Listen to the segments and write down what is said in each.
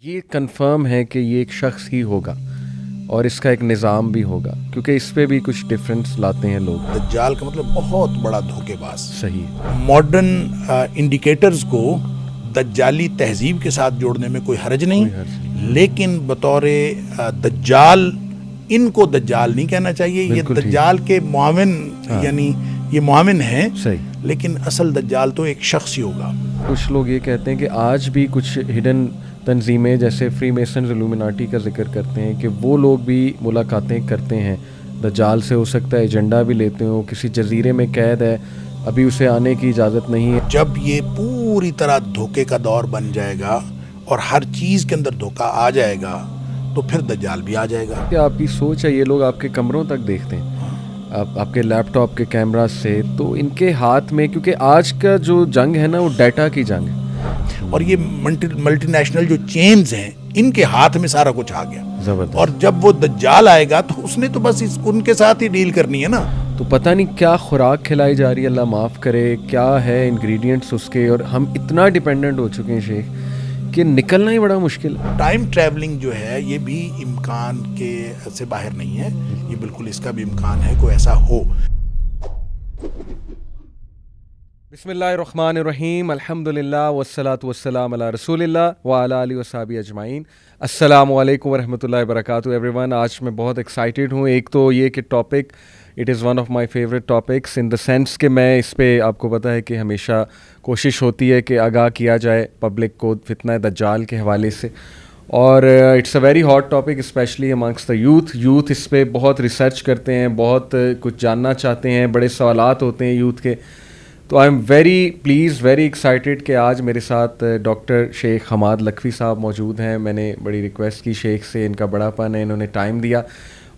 یہ کنفرم ہے کہ یہ ایک شخص ہی ہوگا اور اس کا ایک نظام بھی ہوگا، کیونکہ اس پہ بھی کچھ ڈفرینس لاتے ہیں لوگ۔ دجال کا مطلب بہت بڑا دھوکے باز۔ صحیح۔ ماڈرن انڈیکیٹرز کو دجالی تہذیب کے ساتھ جوڑنے میں کوئی حرج نہیں، لیکن بطور دجال ان کو دجال نہیں کہنا چاہیے۔ یہ دجال کے معاون، یعنی یہ معاون ہیں، لیکن اصل دجال تو ایک شخص ہی ہوگا۔ کچھ لوگ یہ کہتے ہیں کہ آج بھی کچھ ہڈن تنظیمیں جیسے فری میسنز الومناٹی کا ذکر کرتے ہیں کہ وہ لوگ بھی ملاقاتیں کرتے ہیں دجال سے، ہو سکتا ہے ایجنڈا بھی لیتے ہوں، کسی جزیرے میں قید ہے، ابھی اسے آنے کی اجازت نہیں ہے۔ جب یہ پوری طرح دھوکے کا دور بن جائے گا اور ہر چیز کے اندر دھوکہ آ جائے گا تو پھر دجال بھی آ جائے گا۔ کیا آپ کی سوچ ہے، یہ لوگ آپ کے کمروں تک دیکھتے ہیں، آپ کے لیپ ٹاپ کے کیمرہ سے، تو ان کے ہاتھ میں، کیونکہ آج کا جو جنگ ہے نا وہ ڈیٹا کی جنگ ہے، اور یہ ملٹی نیشنل جو چینز ہیں ان کے ہاتھ میں سارا کچھ آ گیا زبردست۔ اور جب وہ دجال آئے گا تو اس نے تو بس ان کے ساتھ ہی ڈیل کرنی ہے نا۔ تو پتہ نہیں کیا خوراک کھلائی جا رہی ہے، اللہ معاف کرے، کیا ہے انگریڈینٹس اس کے، اور ہم اتنا ڈیپینڈنٹ ہو چکے ہیں شیخ کہ نکلنا ہی بڑا مشکل ہے۔ ٹائم ٹریولنگ جو ہے یہ بھی امکان کے سے باہر نہیں ہے، یہ بالکل اس کا بھی امکان ہے کوئی ایسا ہو۔ بسم اللہ الرحمن الرحیم، الحمدللہ والصلاۃ والسلام علی رسول اللہ وعلی آلہ وصحبہ اجمعین۔ السلام علیکم ورحمۃ اللہ وبرکاتہ ایوری ون۔ آج میں بہت ایکسائٹیڈ ہوں۔ ایک تو یہ کہ topic it is one of my favourite topics in the sense کہ میں اس پہ، آپ کو پتہ ہے کہ ہمیشہ کوشش ہوتی ہے کہ آگاہ کیا جائے پبلک کو فتنہ دجال کے حوالے سے، اور it's a very hot topic especially amongst the youth اس پہ بہت ریسرچ کرتے ہیں، بہت کچھ جاننا چاہتے ہیں، بڑے سوالات ہوتے ہیں یوتھ کے۔ تو I am very please, very excited کہ آج میرے ساتھ ڈاکٹر شیخ حماد لکھوی صاحب موجود ہیں۔ میں نے بڑی ریکویسٹ کی شیخ سے، ان کا بڑا پن ہے، انہوں نے ٹائم دیا،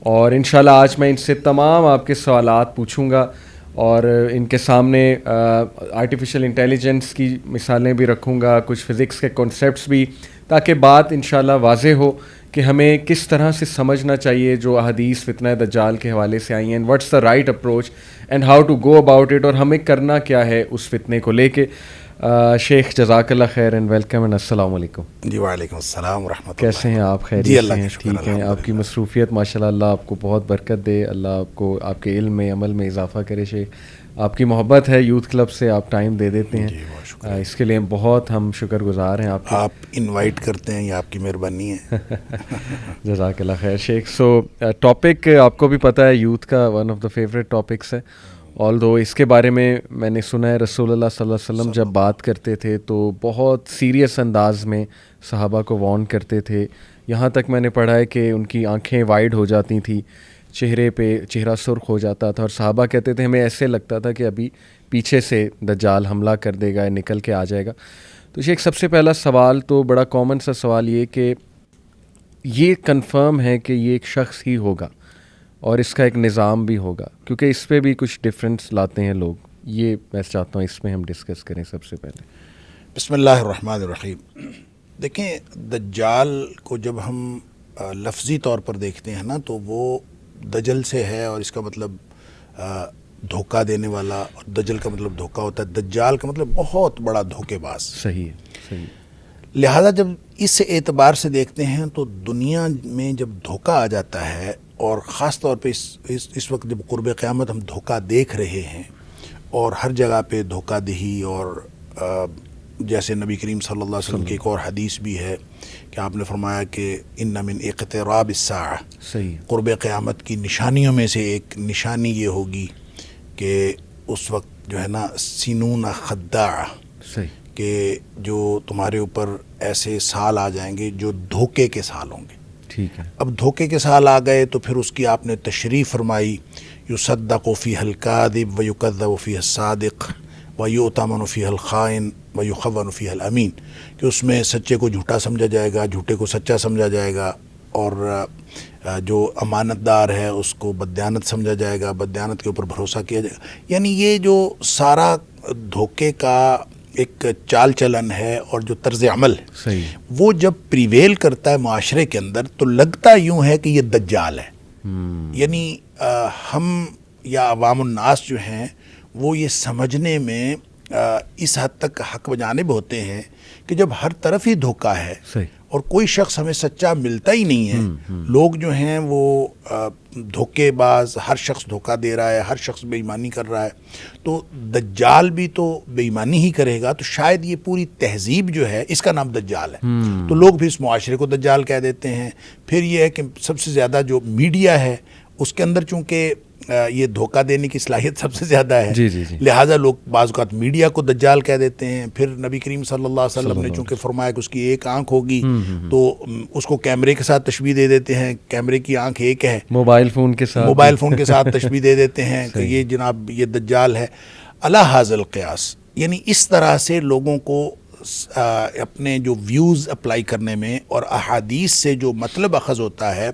اور انشاءاللہ آج میں ان سے تمام آپ کے سوالات پوچھوں گا، اور ان کے سامنے آرٹیفیشل انٹیلیجنس کی مثالیں بھی رکھوں گا، کچھ فزکس کے کانسیپٹس بھی، تاکہ بات انشاءاللہ واضح ہو کہ ہمیں کس طرح سے سمجھنا چاہیے جو احادیث فتنہ دجال کے حوالے سے آئی ہیں، and what's the right approach and how to go about it, اور ہمیں کرنا کیا ہے اس فتنے کو لے کے۔ شیخ جزاک اللہ خیر اینڈ ویلکم اینڈ السلام علیکم۔ جی وعلیکم السلام ورحمۃ اللہ۔ کیسے ہیں آپ؟ خیریت سے ہیں؟ ٹھیک ہیں؟ آپ کی مصروفیت ماشاءاللہ، اللہ آپ کو بہت برکت دے، اللہ آپ کو آپ کے علم میں، عمل میں اضافہ کرے۔ شیخ آپ کی محبت ہے یوتھ کلب سے، آپ ٹائم دے دیتے ہیں، اس کے لیے بہت ہم شکر گزار ہیں آپ کے۔ آپ انوائٹ کرتے ہیں، یہ آپ کی مہربانی ہے۔ جزاک اللہ خیر شیخ۔ سو ٹاپک آپ کو بھی پتہ ہے یوتھ کا one of the favourite topics ہے، آل دو اس کے بارے میں نے سنا ہے رسول اللہ صلی اللہ علیہ وسلم جب بات کرتے تھے تو بہت سیریس انداز میں صحابہ کو وارن کرتے تھے، یہاں تک میں نے پڑھا ہے کہ ان کی آنکھیں وائڈ ہو جاتی تھیں، چہرے پہ چہرہ سرخ ہو جاتا تھا، اور صحابہ کہتے تھے ہمیں ایسے لگتا تھا کہ ابھی پیچھے سے دجال حملہ کر دے گا، نکل کے آ جائے گا۔ تو شیخ سب سے پہلا سوال تو بڑا کامن سا سوال یہ کہ یہ کنفرم ہے کہ یہ ایک شخص ہی ہوگا اور اس کا ایک نظام بھی ہوگا، کیونکہ اس پہ بھی کچھ ڈفرینس لاتے ہیں لوگ، یہ میں چاہتا ہوں اس میں ہم ڈسکس کریں سب سے پہلے۔ بسم اللہ الرحمن الرحیم۔ دیکھیں، دجال کو جب ہم لفظی طور پر دیکھتے ہیں نا تو وہ دجل سے ہے، اور اس کا مطلب دھوکہ دینے والا، اور دجل کا مطلب دھوکہ ہوتا ہے، دجال کا مطلب بہت بڑا دھوکے باز۔ صحیح ہے، صحیح۔ لہٰذا جب اس اعتبار سے دیکھتے ہیں تو دنیا میں جب دھوکہ آ جاتا ہے، اور خاص طور پہ اس وقت جب قرب قیامت ہم دھوکہ دیکھ رہے ہیں، اور ہر جگہ پہ دھوکہ دہی، اور جیسے نبی کریم صلی اللہ علیہ وسلم کی ایک اور حدیث بھی ہے کہ آپ نے فرمایا کہ ان من اقتراب الساعہ، صحیح، قرب قیامت کی نشانیوں میں سے ایک نشانی یہ ہوگی کہ اس وقت جو ہے نا سینون خداع، صحیح، کہ جو تمہارے اوپر ایسے سال آ جائیں گے جو دھوکے کے سال ہوں گے۔ ٹھیک ہے۔ اب دھوکے کے سال آ گئے تو پھر اس کی آپ نے تشریح فرمائی، یصدق فیہ الکاذب ویکذب فیہ الصادق ویؤتمن فیہ الخائن ویخون فیہ الامین، کہ اس میں سچے کو جھوٹا سمجھا جائے گا، جھوٹے کو سچا سمجھا جائے گا، اور جو امانت دار ہے اس کو بددیانت سمجھا جائے گا، بددیانت کے اوپر بھروسہ کیا جائے گا۔ یعنی یہ جو سارا دھوکے کا ایک چال چلن ہے اور جو طرز عمل ہے، صحیح، وہ جب پریویل کرتا ہے معاشرے کے اندر تو لگتا یوں ہے کہ یہ دجال ہے۔ یعنی ہم یا عوام الناس جو ہیں وہ یہ سمجھنے میں اس حد تک حق بجانب ہوتے ہیں کہ جب ہر طرف ہی دھوکہ ہے صحیح، اور کوئی شخص ہمیں سچا ملتا ہی نہیں ہے. لوگ جو ہیں وہ دھوکے باز، ہر شخص دھوکہ دے رہا ہے، ہر شخص بے ایمانی کر رہا ہے. تو دجال بھی تو بے ایمانی ہی کرے گا، تو شاید یہ پوری تہذیب جو ہے اس کا نام دجال ہے. تو لوگ بھی اس معاشرے کو دجال کہہ دیتے ہیں. پھر یہ ہے کہ سب سے زیادہ جو میڈیا ہے اس کے اندر چونکہ یہ دھوکہ دینے کی صلاحیت سب سے زیادہ ہے، لہٰذا لوگ بعض اوقات میڈیا کو دجال کہہ دیتے ہیں. پھر نبی کریم صلی اللہ علیہ وسلم نے چونکہ فرمایا کہ اس کی ایک آنکھ ہوگی تو اس کو کیمرے کے ساتھ تشبیہ دے دیتے ہیں، کیمرے کی آنکھ ایک ہے، موبائل فون کے ساتھ تشبیہ دے دیتے ہیں کہ یہ جناب یہ دجال ہے. علی ھذا القیاس، یعنی اس طرح سے لوگوں کو اپنے جو ویوز اپلائی کرنے میں اور احادیث سے جو مطلب اخذ ہوتا ہے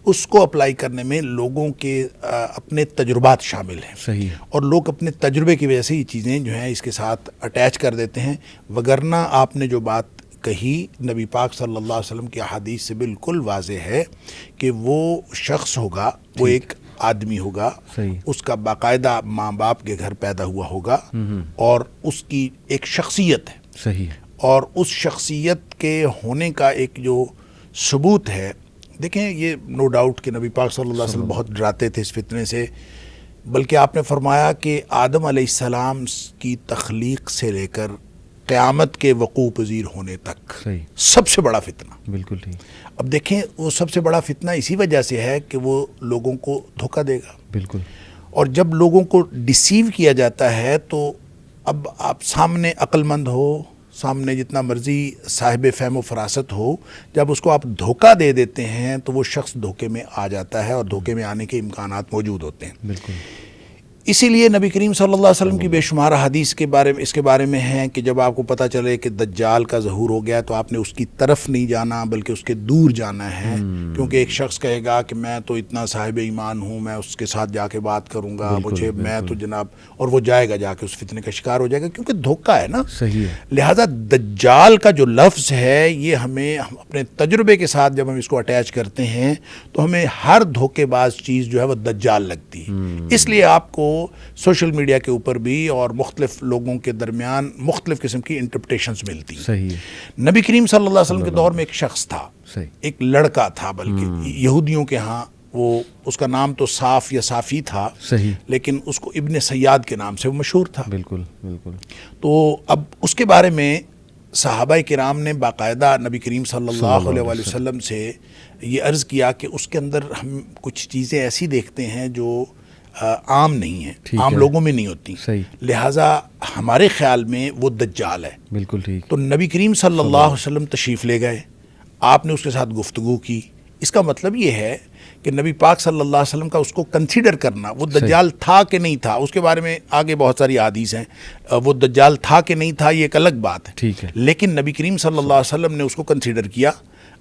اس کو اپلائی کرنے میں لوگوں کے اپنے تجربات شامل ہیں. صحیح. اور لوگ اپنے تجربے کی وجہ سے یہ چیزیں جو ہیں اس کے ساتھ اٹیچ کر دیتے ہیں. وگرنہ آپ نے جو بات کہی نبی پاک صلی اللہ علیہ وسلم کی احادیث سے بالکل واضح ہے کہ وہ شخص ہوگا، وہ ایک آدمی ہوگا، اس کا باقاعدہ ماں باپ کے گھر پیدا ہوا ہوگا اور اس کی ایک شخصیت ہے. صحیح. اور اس شخصیت کے ہونے کا ایک جو ثبوت ہے، دیکھیں یہ نو ڈاؤٹ کہ نبی پاک صلی اللہ علیہ وسلم بہت ڈراتے تھے اس فتنے سے، بلکہ آپ نے فرمایا کہ آدم علیہ السلام کی تخلیق سے لے کر قیامت کے وقوع پذیر ہونے تک سب سے بڑا فتنہ. بالکل ٹھیک. اب دیکھیں وہ سب سے بڑا فتنہ اسی وجہ سے ہے کہ وہ لوگوں کو دھوکہ دے گا. بالکل. اور جب لوگوں کو ڈیسیو کیا جاتا ہے تو اب آپ سامنے عقل مند ہو، سامنے جتنا مرضی صاحب فہم و فراست ہو، جب اس کو آپ دھوکہ دے دیتے ہیں تو وہ شخص دھوکے میں آ جاتا ہے اور دھوکے میں آنے کے امکانات موجود ہوتے ہیں. بالکل. اسی لیے نبی کریم صلی اللہ علیہ وسلم کی بے شمار حدیث کے بارے میں اس کے بارے میں ہیں کہ جب آپ کو پتہ چلے کہ دجال کا ظہور ہو گیا تو آپ نے اس کی طرف نہیں جانا بلکہ اس کے دور جانا ہے. کیونکہ ایک شخص کہے گا کہ میں تو اتنا صاحب ایمان ہوں، میں اس کے ساتھ جا کے بات کروں گا، مجھے میں تو جناب، اور وہ جائے گا، جا کے اس فتنے کا شکار ہو جائے گا کیونکہ دھوکہ ہے نا. صحیح ہے. لہذا دجال کا جو لفظ ہے یہ ہمیں اپنے تجربے کے ساتھ جب ہم اس کو اٹیچ کرتے ہیں تو ہمیں ہر دھوکے باز چیز جو ہے وہ دجال لگتی ہے. اس لیے آپ کو سوشل میڈیا کے اوپر بھی اور مختلف لوگوں کے درمیان مختلف قسم کی انٹرپریٹیشنز ملتی ہیں. صحیح. نبی کریم صلی اللہ علیہ وسلم کے دور میں ایک شخص تھا، ایک لڑکا تھا، بلکہ یہودیوں کے ہاں وہ اس کا نام تو صاف یا صافی تھا، لیکن اس کو ابن سیاد کے نام سے وہ مشہور تھا. بالکل بالکل. تو اب اس کے بارے میں صحابہ کرام نے باقاعدہ نبی کریم صلی اللہ علیہ وسلم سے یہ عرض کیا کہ اس کے اندر ہم کچھ چیزیں ایسی دیکھتے ہیں جو عام نہیں ہیں، عام لوگوں میں نہیں ہوتی، لہٰذا ہمارے خیال میں وہ دجال ہے. بالکل ٹھیک. تو نبی کریم صلی اللہ علیہ وسلم تشریف لے گئے، آپ نے اس کے ساتھ گفتگو کی. اس کا مطلب یہ ہے کہ نبی پاک صلی اللہ علیہ وسلم کا اس کو کنسیڈر کرنا، وہ دجال تھا کہ نہیں تھا اس کے بارے میں آگے بہت ساری حدیث ہیں، وہ دجال تھا کہ نہیں تھا یہ ایک الگ بات ہے. ٹھیک ہے. لیکن نبی کریم صلی اللہ علیہ وسلم نے اس کو کنسیڈر کیا،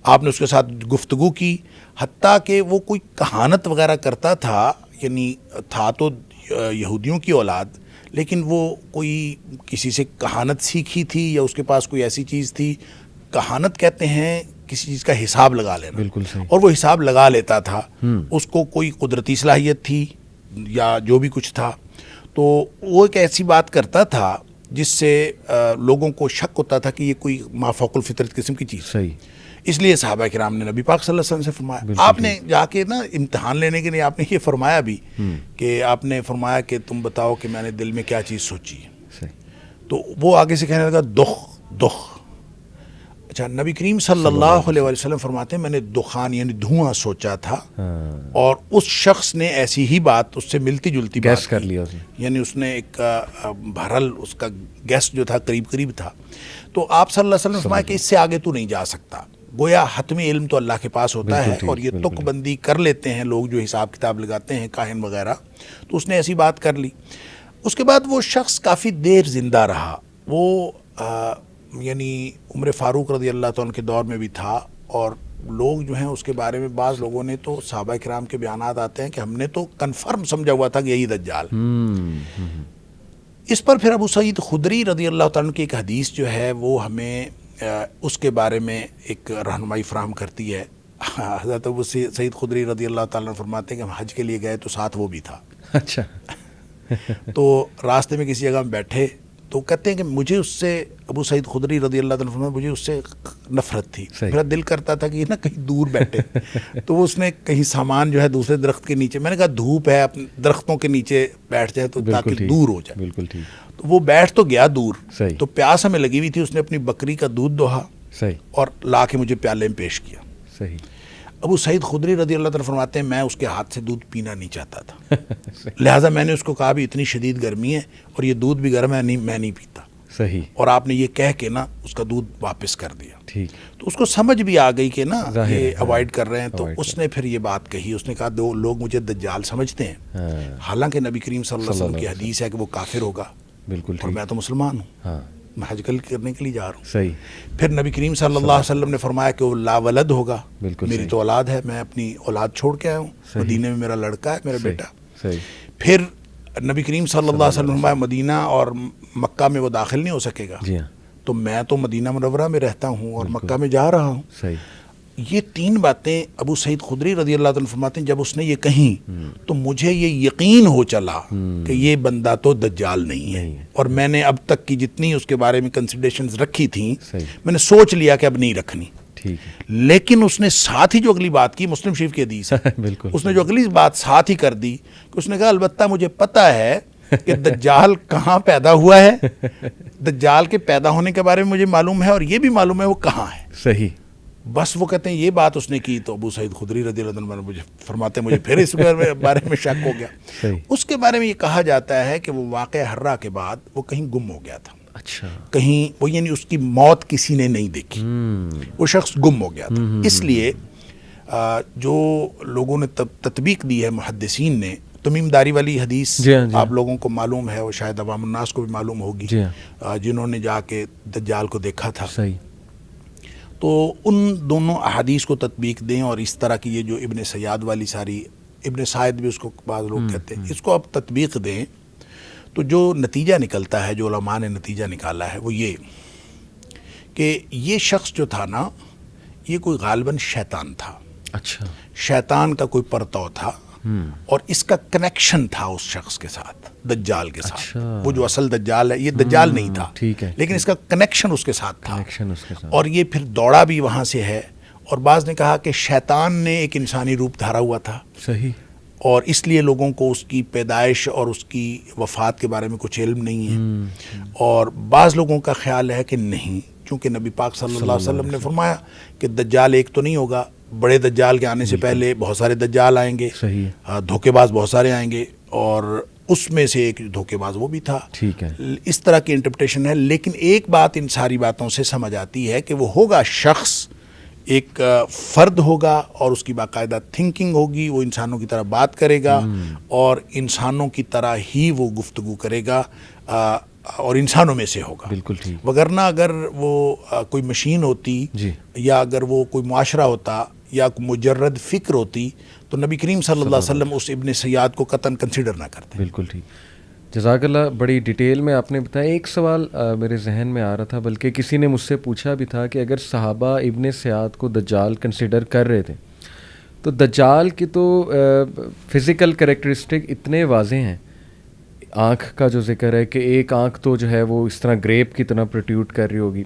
آپ نے اس کے ساتھ گفتگو کی، حتیٰ کہ وہ کوئی کہانت وغیرہ کرتا تھا، یعنی تھا تو یہودیوں کی اولاد لیکن وہ کوئی کسی سے کہانت سیکھی تھی یا اس کے پاس کوئی ایسی چیز تھی. کہانت کہتے ہیں کسی چیز کا حساب لگا لینا. بالکل صحیح. اور وہ حساب لگا لیتا تھا. اس کو کوئی قدرتی صلاحیت تھی یا جو بھی کچھ تھا، تو وہ ایک ایسی بات کرتا تھا جس سے لوگوں کو شک ہوتا تھا کہ یہ کوئی مافوق الفطرت قسم کی چیز. صحیح. اس لیے صحابہ کرام نے نبی پاک صلی اللہ علیہ وسلم سے فرمایا. آپ نے جا کے نا امتحان لینے کے لیے آپ نے یہ فرمایا بھی کہ آپ نے فرمایا کہ تم بتاؤ کہ میں نے دل میں کیا چیز سوچی ہے. تو وہ آگے سے کہنے لگا دخ. اچھا، نبی کریم صلی اللہ علیہ وسلم فرماتے ہیں میں نے دخان یعنی دھواں سوچا تھا، اور اس شخص نے ایسی ہی بات اس سے ملتی جلتی گیس کر لیا، یعنی اس نے ایک بہرحال اس کا گیس جو تھا قریب تھا. تو آپ صلی اللہ علیہ وسلم نے فرمایا کہ اس سے آگے تو نہیں جا سکتا. گویا حتمی علم تو اللہ کے پاس ہوتا ہے، اور یہ تک بندی کر لیتے ہیں لوگ جو حساب کتاب لگاتے ہیں کاہن وغیرہ. تو اس نے ایسی بات کر لی. اس کے بعد وہ شخص کافی دیر زندہ رہا. وہ یعنی عمر فاروق رضی اللہ تعالیٰ کے دور میں بھی تھا، اور لوگ جو ہیں اس کے بارے میں بعض لوگوں نے تو صحابہ کرام کے بیانات آتے ہیں کہ ہم نے تو کنفرم سمجھا ہوا تھا کہ یہی دجال. اس پر پھر ابو سعید خدری رضی اللہ تعالیٰ کی ایک حدیث جو ہے وہ ہمیں اس کے بارے میں ایک رہنمائی فراہم کرتی ہے. حضرت ابو سعید خدری رضی اللہ تعالیٰ عنہ فرماتے ہیں کہ ہم حج کے لیے گئے تو ساتھ وہ بھی تھا. اچھا. تو راستے میں کسی جگہ میں بیٹھے تو کہتے ہیں کہ مجھے اس سے ابو سعید خدری رضی اللہ تعالیٰ عنہ مجھے اس سے نفرت تھی. میرا دل کرتا تھا کہ یہ نا کہیں دور بیٹھے. تو اس نے کہیں سامان جو ہے دوسرے درخت کے نیچے, میں نے کہا دھوپ ہے اپنے درختوں کے نیچے بیٹھ جائے تو تاکہ دور ہو جائے. بالکل ٹھیک. تو وہ بیٹھ تو گیا دور, صحیح. تو پیاس ہمیں لگی ہوئی تھی, اس نے اپنی بکری کا دودھ دوہا, صحیح, اور لا کے مجھے پیالے میں پیش کیا. صحیح. ابو سعید خدری رضی اللہ تعالیٰ فرماتے ہیں میں اس کے ہاتھ سے دودھ پینا نہیں چاہتا تھا, لہٰذا میں نے اس کو کہا بھی اتنی شدید گرمی ہے اور یہ دودھ بھی گرم ہے, میں نہیں پیتا. صحیح. اور آپ نے یہ کہہ کے نا اس کا دودھ واپس کر دیا. ٹھیک. تو اس کو سمجھ بھی آ گئی کہ نا یہ اوائڈ کر رہے ہیں. تو اس نے پھر یہ بات کہی, اس نے کہا دو لوگ مجھے دجال سمجھتے ہیں, حالانکہ نبی کریم صلی اللہ علیہ وسلم کی حدیث ہے کہ وہ کافر ہوگا. بالکل. اور میں تو مسلمان ہوں, ہاں, میں حج کرنے کے لیے جا رہا ہوں. صحیح. پھر نبی کریم صلی اللہ علیہ وسلم نے فرمایا کہ وہ لا ولد ہوگا. بالکل. میری تو اولاد ہے, میں اپنی اولاد چھوڑ کے آیا ہوں, مدینے میں میرا لڑکا ہے, میرا بیٹا. صحیح. پھر نبی کریم صلی اللہ علیہ وسلم فرمایا مدینہ اور مکہ میں وہ داخل نہیں ہو سکے گا. جی ہاں. تو میں تو مدینہ منورہ میں رہتا ہوں اور مکہ میں جا رہا ہوں. صحیح. یہ تین باتیں ابو سعید خدری رضی اللہ عنہ فرماتے ہیں, جب اس نے یہ کہیں تو مجھے یہ یقین ہو چلا کہ یہ بندہ تو دجال نہیں ہے. اور میں نے اب تک کی جتنی اس کے بارے میں کنسیڈریشنز رکھی تھیں, میں نے سوچ لیا کہ اب نہیں رکھنی. لیکن اس نے ساتھ ہی جو اگلی بات کی, مسلم شریف کی حدیث ہے, بالکل, اس نے جو اگلی بات ساتھ ہی کر دی کہ اس نے کہا البتہ مجھے پتہ ہے کہ دجال کہاں پیدا ہوا ہے, دجال کے پیدا ہونے کے بارے میں مجھے معلوم ہے, اور یہ بھی معلوم ہے وہ کہاں ہے. صحیح. بس وہ کہتے ہیں یہ بات اس نے کی تو ابو سعید خدری رضی اللہ عنہ مجھے فرماتے ہیں مجھے پھر اس بارے میں شک ہو گیا. اس کے بارے میں یہ کہا جاتا ہے کہ وہ واقعہ حرہ کے بعد وہ کہیں گم ہو گیا تھا. اچھا. کہیں وہ, یعنی اس کی موت کسی نے نہیں دیکھی, وہ شخص گم ہو گیا تھا. اس لیے جو لوگوں نے تطبیق دی ہے محدثین نے, تمیم داری والی حدیث آپ لوگوں کو معلوم ہے, وہ شاید عوام الناس کو بھی معلوم ہوگی, جنہوں نے جا کے دجال کو دیکھا تھا. صحیح. تو ان دونوں احادیث کو تطبیق دیں, اور اس طرح کی یہ جو ابن سیاد والی ساری, ابن سعید بھی اس کو بعض لوگ کہتے ہیں, اس کو آپ تطبیق دیں تو جو نتیجہ نکلتا ہے, جو علماء نے نتیجہ نکالا ہے, وہ یہ کہ یہ شخص جو تھا نا, یہ کوئی غالباً شیطان تھا. اچھا. شیطان کا کوئی پرتو تھا, اور اس کا کنیکشن تھا اس شخص کے ساتھ, دجال کے ساتھ. وہ جو اصل دجال ہے, یہ دجال نہیں تھا, لیکن اس کا کنیکشن اس کے ساتھ تھا, اور یہ پھر دوڑا بھی وہاں سے ہے. اور بعض نے کہا کہ شیطان نے ایک انسانی روپ دھارا ہوا تھا. صحیح. اور اس لیے لوگوں کو اس کی پیدائش اور اس کی وفات کے بارے میں کچھ علم نہیں ہے. اور بعض لوگوں کا خیال ہے کہ نہیں, چونکہ نبی پاک صلی اللہ علیہ وسلم نے فرمایا کہ دجال ایک تو نہیں ہوگا, بڑے دجال کے آنے سے پہلے بہت سارے دجال آئیں گے, دھوکے باز بہت سارے آئیں گے, اور اس میں سے ایک دھوکے باز وہ بھی تھا. ٹھیک ہے. اس طرح کی انٹرپریٹیشن ہے. لیکن ایک بات ان ساری باتوں سے سمجھ آتی ہے کہ وہ ہوگا شخص, ایک فرد ہوگا, اور اس کی باقاعدہ تھنکنگ ہوگی, وہ انسانوں کی طرح بات کرے گا, اور انسانوں کی طرح ہی وہ گفتگو کرے گا, اور انسانوں میں سے ہوگا. بالکل ٹھیک. وگرنہ اگر وہ کوئی مشین ہوتی, یا اگر وہ کوئی معاشرہ ہوتا, یا مجرد فکر ہوتی, تو نبی کریم صلی اللہ علیہ وسلم اس ابن سیاد کو قطعاً کنسیڈر نہ کرتے. بالکل ٹھیک. جزاک اللہ, بڑی ڈیٹیل میں آپ نے بتایا. ایک سوال میرے ذہن میں آ رہا تھا, بلکہ کسی نے مجھ سے پوچھا بھی تھا کہ اگر صحابہ ابن سیاد کو دجال کنسیڈر کر رہے تھے, تو دجال کی تو فزیکل کریکٹرسٹک اتنے واضح ہیں, آنکھ کا جو ذکر ہے کہ ایک آنکھ تو جو ہے وہ اس طرح گریپ کی طرح پروٹیوٹ کر رہی ہوگی,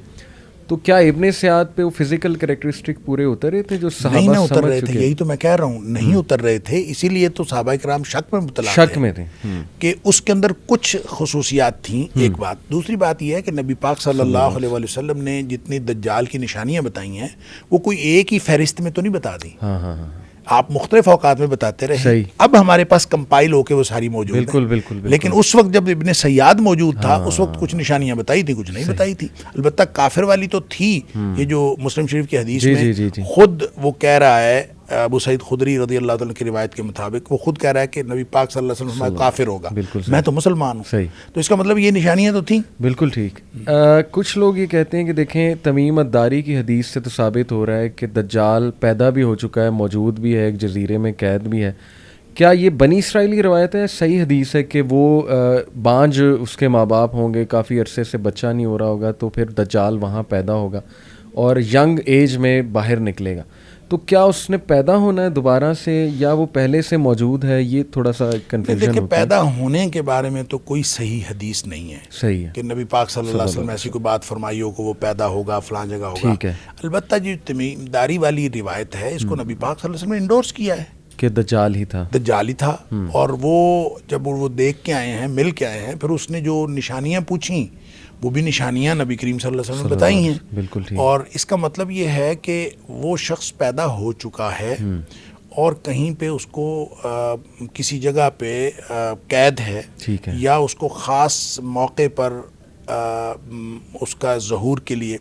تو کیا ابن سیاد پہ وہ فزیکل کریکٹرسٹک پورے اتر رہے تھے جو صحابہ نہیں اتر رہے تھے؟ یہی تو میں کہہ رہا ہوں, نہیں اتر رہے تھے. اسی لیے تو صحابہ کرام شک میں مبتلا تھے کہ اس کے اندر کچھ خصوصیات تھیں. ایک بات. دوسری بات یہ ہے کہ نبی پاک صلی اللہ علیہ وسلم نے جتنی دجال کی نشانیاں بتائی ہیں, وہ کوئی ایک ہی فہرست میں تو نہیں بتا دی. آپ مختلف اوقات میں بتاتے رہے. اب ہمارے پاس کمپائل ہو کے وہ ساری موجود ہیں. بالکل. لیکن اس وقت جب ابن سیاد موجود تھا, اس وقت کچھ نشانیاں بتائی تھی, کچھ نہیں بتائی تھی. البتہ کافر والی تو تھی. یہ جو مسلم شریف کی حدیث میں خود وہ کہہ رہا ہے, ابو سعید خدری رضی اللہ عنہ کی روایت کے مطابق, وہ خود کہہ رہا ہے کہ نبی پاک صلی اللہ علیہ وسلم کافر ہوگا, میں تو مسلمان ہوں. تو اس کا مطلب یہ نشانیاں تو تھیں. بالکل ٹھیک. کچھ لوگ یہ کہتے ہیں کہ دیکھیں, تمیم الداری کی حدیث سے تو ثابت ہو رہا ہے کہ دجال پیدا بھی ہو چکا ہے, موجود بھی ہے, ایک جزیرے میں قید بھی ہے. کیا یہ بنی اسرائیلی روایت ہے, صحیح حدیث ہے کہ وہ بانجھ اس کے ماں باپ ہوں گے, کافی عرصے سے بچہ نہیں ہو رہا ہوگا, تو پھر دجال وہاں پیدا ہوگا, اور ینگ ایج میں باہر نکلے گا. تو کیا اس نے پیدا ہونا ہے دوبارہ سے یا وہ پہلے سے موجود ہے؟ یہ تھوڑا سا کنفیوژن دیکھیں ہوتا ہے. پیدا ہونے کے بارے میں تو کوئی صحیح حدیث نہیں ہے صحیح ہے کہ نبی پاک صلی اللہ علیہ وسلم ایسی کوئی بات فرمائی ہو کہ وہ پیدا ہوگا فلاں جگہ ہوگا. ٹھیک ہے البتہ جو تمیم داری والی روایت ہے اس کو نبی پاک صلی اللہ علیہ وسلم نے انڈورس کیا ہے کہ دجال ہی تھا. دجال ہی تھا. اور وہ جب وہ دیکھ کے آئے ہیں مل کے آئے ہیں پھر اس نے جو نشانیاں پوچھیں وہ بھی نشانیاں نبی کریم صلی اللہ علیہ وسلم نے بتائی ہیں. بالکل ٹھیک. اور اس کا مطلب یہ ہے کہ وہ شخص پیدا ہو چکا ہے اور کہیں پہ اس کو کسی جگہ پہ قید ہے ٹھیک ہے یا اس کو خاص موقع پر اس کا ظہور کے لیے،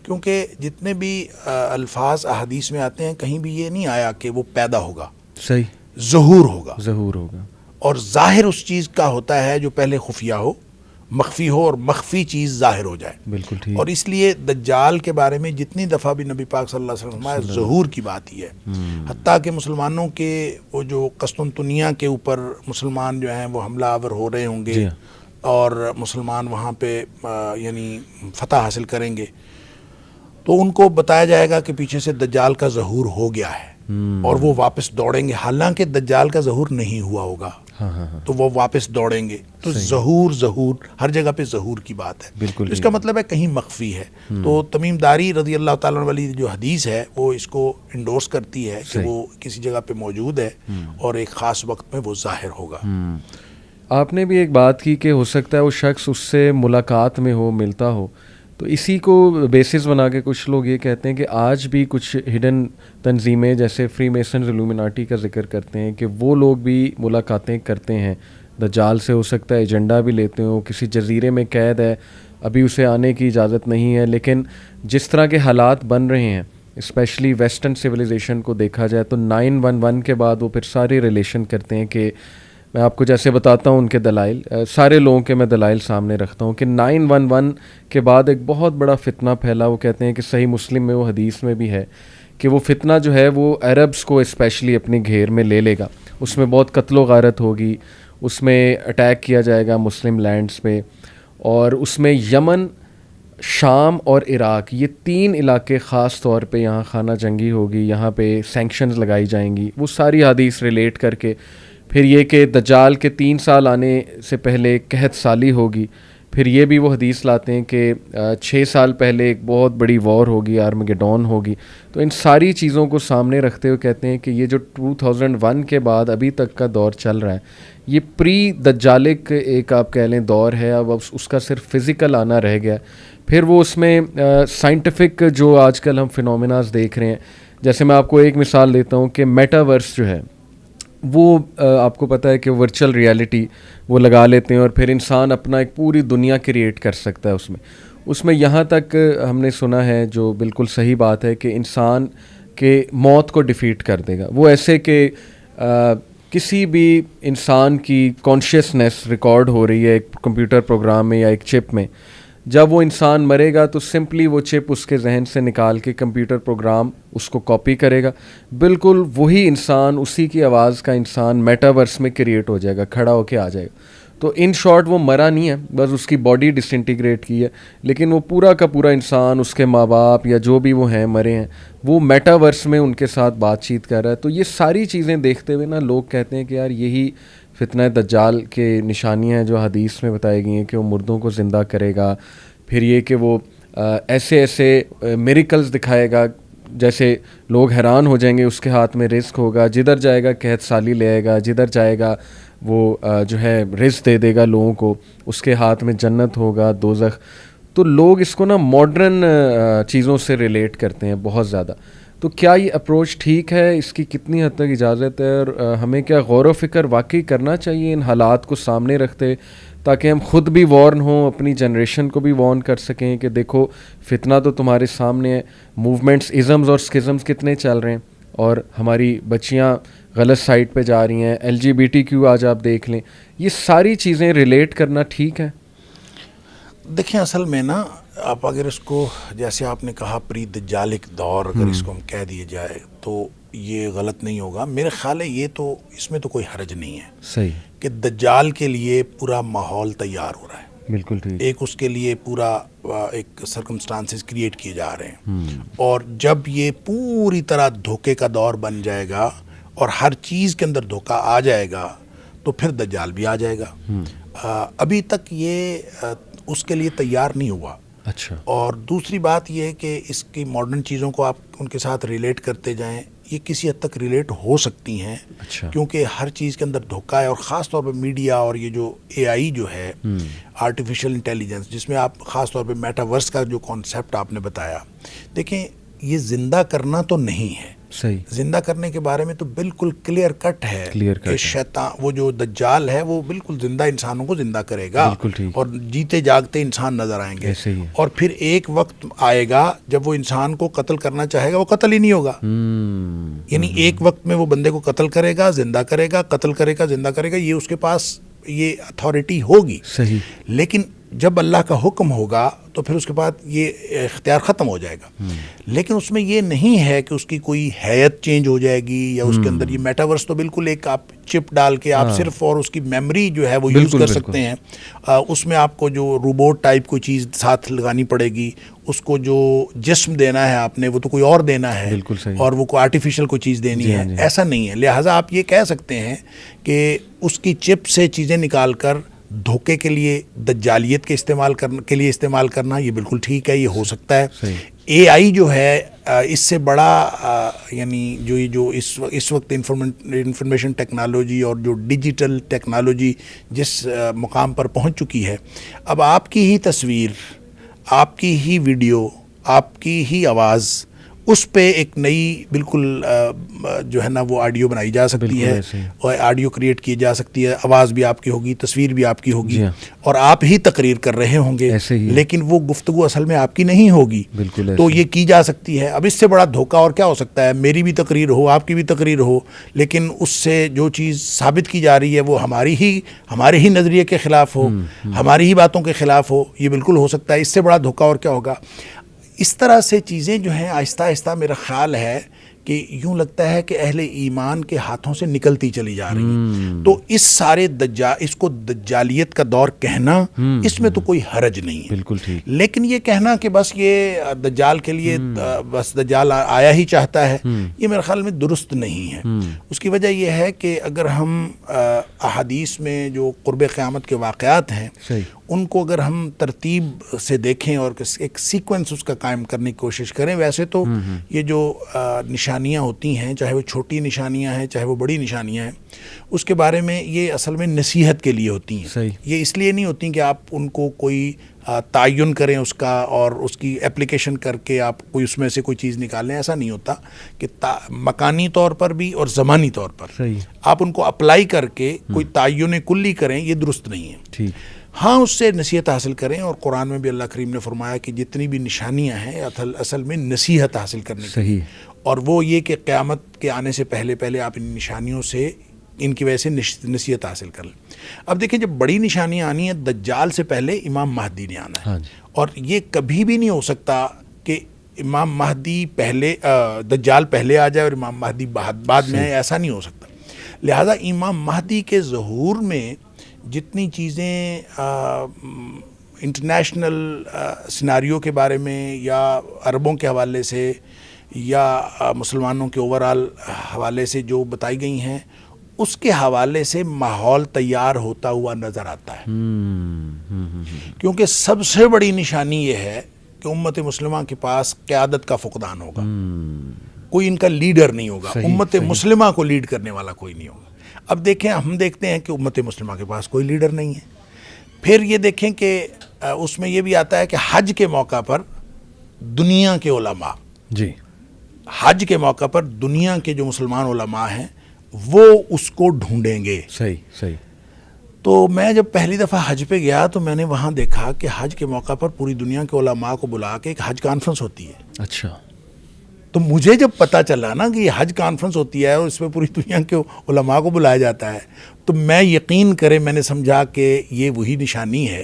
کیونکہ جتنے بھی الفاظ احادیث میں آتے ہیں کہیں بھی یہ نہیں آیا کہ وہ پیدا ہوگا، صحیح ظہور ہوگا. ظہور ہوگا. اور ظاہر اس چیز کا ہوتا ہے جو پہلے خفیہ ہو، مخفی ہو، اور مخفی چیز ظاہر ہو جائے. بالکل ٹھیک. اور اس لیے دجال کے بارے میں جتنی دفعہ بھی نبی پاک صلی اللہ علیہ وسلم نے ظہور کی بات ہی ہے، حتیٰ کہ مسلمانوں کے وہ جو قسطنطنیہ کے اوپر مسلمان جو ہیں وہ حملہ آور ہو رہے ہوں گے اور مسلمان وہاں پہ یعنی فتح حاصل کریں گے تو ان کو بتایا جائے گا کہ پیچھے سے دجال کا ظہور ہو گیا ہے اور وہ واپس دوڑیں گے، حالانکہ دجال کا ظہور نہیں ہوا ہوگا تو وہ واپس دوڑیں گے. تو ظہور ہر جگہ پہ ظہور کی بات ہے. بالکل اس کا مطلب ہے کہیں مخفی ہے. تو تمیم داری رضی اللہ تعالیٰ عنہ والی جو حدیث ہے وہ اس کو انڈورس کرتی ہے کہ وہ کسی جگہ پہ موجود ہے اور ایک خاص وقت میں وہ ظاہر ہوگا. آپ نے بھی ایک بات کی کہ ہو سکتا ہے وہ شخص اس سے ملاقات میں ہو، ملتا ہو. تو اسی کو بیسس بنا کے کچھ لوگ یہ کہتے ہیں کہ آج بھی کچھ ہڈن تنظیمیں جیسے فری میسنز الومناٹی کا ذکر کرتے ہیں کہ وہ لوگ بھی ملاقاتیں کرتے ہیں دجال سے. ہو سکتا ہے ایجنڈا بھی لیتے ہوں، کسی جزیرے میں قید ہے، ابھی اسے آنے کی اجازت نہیں ہے، لیکن جس طرح کے حالات بن رہے ہیں اسپیشلی ویسٹرن سویلائزیشن کو دیکھا جائے تو 9/11 کے بعد وہ پھر سارے ریلیشن کرتے ہیں کہ میں آپ کو جیسے بتاتا ہوں ان کے دلائل، سارے لوگوں کے میں دلائل سامنے رکھتا ہوں کہ 9/11 کے بعد ایک بہت بڑا فتنہ پھیلا. وہ کہتے ہیں کہ صحیح مسلم میں وہ حدیث میں بھی ہے کہ وہ فتنہ جو ہے وہ عربز کو اسپیشلی اپنے گھیر میں لے لے گا. اس میں بہت قتل و غارت ہوگی، اس میں اٹیک کیا جائے گا مسلم لینڈز پہ، اور اس میں یمن، شام اور عراق یہ 3 علاقے خاص طور پہ یہاں خانہ جنگی ہوگی، یہاں پہ سینکشنز لگائی جائیں گی. وہ ساری حدیث ریلیٹ کر کے پھر یہ کہ دجال کے 3 سال آنے سے پہلے قحط سالی ہوگی. پھر یہ بھی وہ حدیث لاتے ہیں کہ 6 سال پہلے ایک بہت بڑی وار ہوگی، آرمگیڈون ہوگی. تو ان ساری چیزوں کو سامنے رکھتے ہوئے کہتے ہیں کہ یہ جو 2001 کے بعد ابھی تک کا دور چل رہا ہے یہ پری دجالک ایک آپ کہہ لیں دور ہے. اب اس کا صرف فزیکل آنا رہ گیا. پھر وہ اس میں سائنٹیفک جو آج کل ہم فینومیناز دیکھ رہے ہیں، جیسے میں آپ کو ایک مثال دیتا ہوں کہ میٹاورس جو ہے وہ آپ کو پتہ ہے کہ ورچوئل ریالٹی وہ لگا لیتے ہیں اور پھر انسان اپنا ایک پوری دنیا کریٹ کر سکتا ہے اس میں یہاں تک ہم نے سنا ہے جو بالکل صحیح بات ہے کہ انسان کے موت کو ڈیفیٹ کر دے گا. وہ ایسے کہ کسی بھی انسان کی کانشیسنیس ریکارڈ ہو رہی ہے ایک کمپیوٹر پروگرام میں یا ایک چپ میں، جب وہ انسان مرے گا تو سمپلی وہ چپ اس کے ذہن سے نکال کے کمپیوٹر پروگرام اس کو کاپی کرے گا، بالکل وہی انسان، اسی کی آواز کا انسان میٹاورس میں کریٹ ہو جائے گا، کھڑا ہو کے آ جائے گا. تو ان شارٹ وہ مرا نہیں ہے، بس اس کی باڈی ڈس انٹیگریٹ کی ہے، لیکن وہ پورا کا پورا انسان، اس کے ماں باپ یا جو بھی وہ ہیں مرے ہیں، وہ میٹاورس میں ان کے ساتھ بات چیت کر رہا ہے. تو یہ ساری چیزیں دیکھتے ہوئے نا لوگ کہتے ہیں کہ یار یہی فتنہ دجال کے نشانیاں ہیں جو حدیث میں بتائی گئی ہیں کہ وہ مردوں کو زندہ کرے گا. پھر یہ کہ وہ ایسے ایسے میریکلز دکھائے گا جیسے لوگ حیران ہو جائیں گے. اس کے ہاتھ میں رزق ہوگا، جدھر جائے گا قحط سالی لے آئے گا، جدھر جائے گا وہ جو ہے رزق دے دے گا لوگوں کو، اس کے ہاتھ میں جنت ہوگا، دوزخ. تو لوگ اس کو نا ماڈرن چیزوں سے ریلیٹ کرتے ہیں بہت زیادہ. تو کیا یہ اپروچ ٹھیک ہے؟ اس کی کتنی حد تک اجازت ہے؟ اور ہمیں کیا غور و فکر واقعی کرنا چاہیے ان حالات کو سامنے رکھتے، تاکہ ہم خود بھی وارن ہوں، اپنی جنریشن کو بھی وارن کر سکیں کہ دیکھو فتنہ تو تمہارے سامنے ہے، موومنٹس، ازمز اور اسکزمز کتنے چل رہے ہیں اور ہماری بچیاں غلط سائٹ پہ جا رہی ہیں، LGBTQ آج آپ دیکھ لیں. یہ ساری چیزیں ریلیٹ کرنا ٹھیک ہے؟ دیکھیں اصل میں نا آپ اگر اس کو جیسے آپ نے کہا پری دجالک دور اگر اس کو ہم کہہ دیے جائے تو یہ غلط نہیں ہوگا. میرے خیال ہے یہ تو اس میں تو کوئی حرج نہیں ہے صحیح کہ دجال کے لیے پورا ماحول تیار ہو رہا ہے. بالکل ٹھیک. ایک اس کے لیے پورا ایک سرکمسٹانسز کریٹ کیے جا رہے ہیں، اور جب یہ پوری طرح دھوکے کا دور بن جائے گا اور ہر چیز کے اندر دھوکہ آ جائے گا تو پھر دجال بھی آ جائے گا۔ ابھی تک یہ اس کے لیے تیار نہیں ہوا۔ اچھا، اور دوسری بات یہ ہے کہ اس کی ماڈرن چیزوں کو آپ ان کے ساتھ ریلیٹ کرتے جائیں، یہ کسی حد تک ریلیٹ ہو سکتی ہیں، اچھا، کیونکہ ہر چیز کے اندر دھوکہ ہے، اور خاص طور پہ میڈیا اور یہ جو اے آئی جو ہے آرٹیفیشل انٹیلیجنس، جس میں آپ خاص طور پہ میٹاورس کا جو کانسیپٹ آپ نے بتایا، دیکھیں یہ زندہ کرنا تو نہیں ہے، صحیح، زندہ کرنے کے بارے میں تو بالکل کلیئر کٹ ہے کہ شیطان، وہ جو دجال ہے وہ بالکل زندہ انسانوں کو زندہ کرے گا، بالکل ٹھیک، اور جیتے جاگتے انسان نظر آئیں گے، ایسے ہی ہے۔ اور پھر ایک وقت آئے گا جب وہ انسان کو قتل کرنا چاہے گا، وہ قتل ہی نہیں ہوگا، یعنی ایک وقت میں وہ بندے کو قتل کرے گا، زندہ کرے گا، قتل کرے گا، زندہ کرے گا، یہ اس کے پاس یہ اتھارٹی ہوگی، صحیح، لیکن جب اللہ کا حکم ہوگا تو پھر اس کے بعد یہ اختیار ختم ہو جائے گا۔ لیکن اس میں یہ نہیں ہے کہ اس کی کوئی حیت چینج ہو جائے گی، یا اس کے اندر یہ میٹاورس تو بالکل ایک آپ چپ ڈال کے آپ صرف اور اس کی میموری جو ہے وہ یوز کر سکتے ہیں، اس میں آپ کو جو روبوٹ ٹائپ کوئی چیز ساتھ لگانی پڑے گی، اس کو جو جسم دینا ہے آپ نے وہ تو کوئی اور دینا ہے، بالکل صحیح، اور وہ کوئی آرٹیفیشل کوئی چیز دینی ہے، ایسا نہیں ہے۔ لہٰذا آپ یہ کہہ سکتے ہیں کہ اس کی چپ سے چیزیں نکال کر دھوکے کے لیے، دجالیت کے استعمال کرنا یہ بالکل ٹھیک ہے، یہ ہو سکتا ہے۔ اے آئی جو ہے اس سے بڑا یعنی جو اس وقت انفارمیشن ٹیکنالوجی اور جو ڈیجیٹل ٹیکنالوجی جس مقام پر پہنچ چکی ہے، اب آپ کی ہی تصویر، آپ کی ہی ویڈیو، آپ کی ہی آواز، اس پہ ایک نئی بالکل جو ہے نا وہ آڈیو بنائی جا سکتی ہے، اور آڈیو کریٹ کی جا سکتی ہے، آواز بھی آپ کی ہوگی، تصویر بھی آپ کی ہوگی، اور آپ ہی تقریر کر رہے ہوں گے، لیکن وہ گفتگو اصل میں آپ کی نہیں ہوگی، تو یہ کی جا سکتی ہے۔ اب اس سے بڑا دھوکہ اور کیا ہو سکتا ہے؟ میری بھی تقریر ہو، آپ کی بھی تقریر ہو، لیکن اس سے جو چیز ثابت کی جا رہی ہے وہ ہمارے ہی نظریے کے خلاف ہو، ہماری ہی باتوں کے خلاف ہو، یہ بالکل ہو سکتا ہے۔ اس سے بڑا دھوکہ اور کیا ہوگا؟ اس طرح سے چیزیں جو ہیں آہستہ آہستہ میرا خیال ہے کہ یوں لگتا ہے کہ اہل ایمان کے ہاتھوں سے نکلتی چلی جا رہی ہیں، تو اس کو دجالیت کا دور کہنا، اس میں تو کوئی حرج نہیں ہے، بالکل ٹھیک، لیکن یہ کہنا کہ بس یہ دجال کے لیے بس دجال آیا ہی چاہتا ہے، یہ میرے خیال میں درست نہیں ہے۔ اس کی وجہ یہ ہے کہ اگر ہم احادیث میں جو قرب قیامت کے واقعات ہیں ان کو اگر ہم ترتیب سے دیکھیں اور ایک سیکوینس اس کا قائم کرنے کی کوشش کریں، ویسے تو یہ جو نشانیاں ہوتی ہیں، چاہے وہ چھوٹی نشانیاں ہیں چاہے وہ بڑی نشانیاں ہیں، اس کے بارے میں یہ اصل میں نصیحت کے لیے ہوتی ہیں، یہ اس لیے نہیں ہوتی کہ آپ ان کو کوئی تعین کریں اس کا اور اس کی اپلیکیشن کر کے آپ کوئی اس میں سے کوئی چیز نکالیں، ایسا نہیں ہوتا کہ مکانی طور پر بھی اور زمانی طور پر آپ ان کو اپلائی کر کے کوئی تعین کلی کریں، یہ درست نہیں ہے۔ ہاں، اس سے نصیحت حاصل کریں، اور قرآن میں بھی اللہ کریم نے فرمایا کہ جتنی بھی نشانیاں ہیں اصل میں نصیحت حاصل کرنے کی، اور وہ یہ کہ قیامت کے آنے سے پہلے آپ ان نشانیوں سے، ان کی وجہ سے نصیحت حاصل کر لیں۔ اب دیکھیں، جب بڑی نشانیاں آنی ہیں، دجال سے پہلے امام مہدی نے آنا ہے، اور یہ کبھی بھی نہیں ہو سکتا کہ امام مہدی دجال پہلے آ جائے اور امام مہدی بعد میں آئے، ایسا نہیں ہو سکتا۔ لہذا امام مہدی کے ظہور میں جتنی چیزیں انٹرنیشنل سیناریو کے بارے میں یا عربوں کے حوالے سے یا مسلمانوں کے اوورال حوالے سے جو بتائی گئی ہیں، اس کے حوالے سے ماحول تیار ہوتا ہوا نظر آتا ہے، کیونکہ سب سے بڑی نشانی یہ ہے کہ امت مسلمہ کے پاس قیادت کا فقدان ہوگا، کوئی ان کا لیڈر نہیں ہوگا، امت مسلمہ کو لیڈ کرنے والا کوئی نہیں ہوگا۔ اب دیکھیں، ہم دیکھتے ہیں کہ امت مسلمہ کے پاس کوئی لیڈر نہیں ہے۔ پھر یہ دیکھیں کہ اس میں یہ بھی آتا ہے کہ حج کے موقع پر دنیا کے علماء، حج کے موقع پر دنیا کے جو مسلمان علماء ہیں وہ اس کو ڈھونڈیں گے۔ صحیح۔ تو میں جب پہلی دفعہ حج پہ گیا تو میں نے وہاں دیکھا کہ حج کے موقع پر پوری دنیا کے علماء کو بلا کے ایک حج کانفرنس ہوتی ہے۔ اچھا، تو مجھے جب پتہ چلا نا کہ یہ حج کانفرنس ہوتی ہے اور اس میں پوری دنیا کے علماء کو بلایا جاتا ہے، تو میں یقین کرے میں نے سمجھا کہ یہ وہی نشانی ہے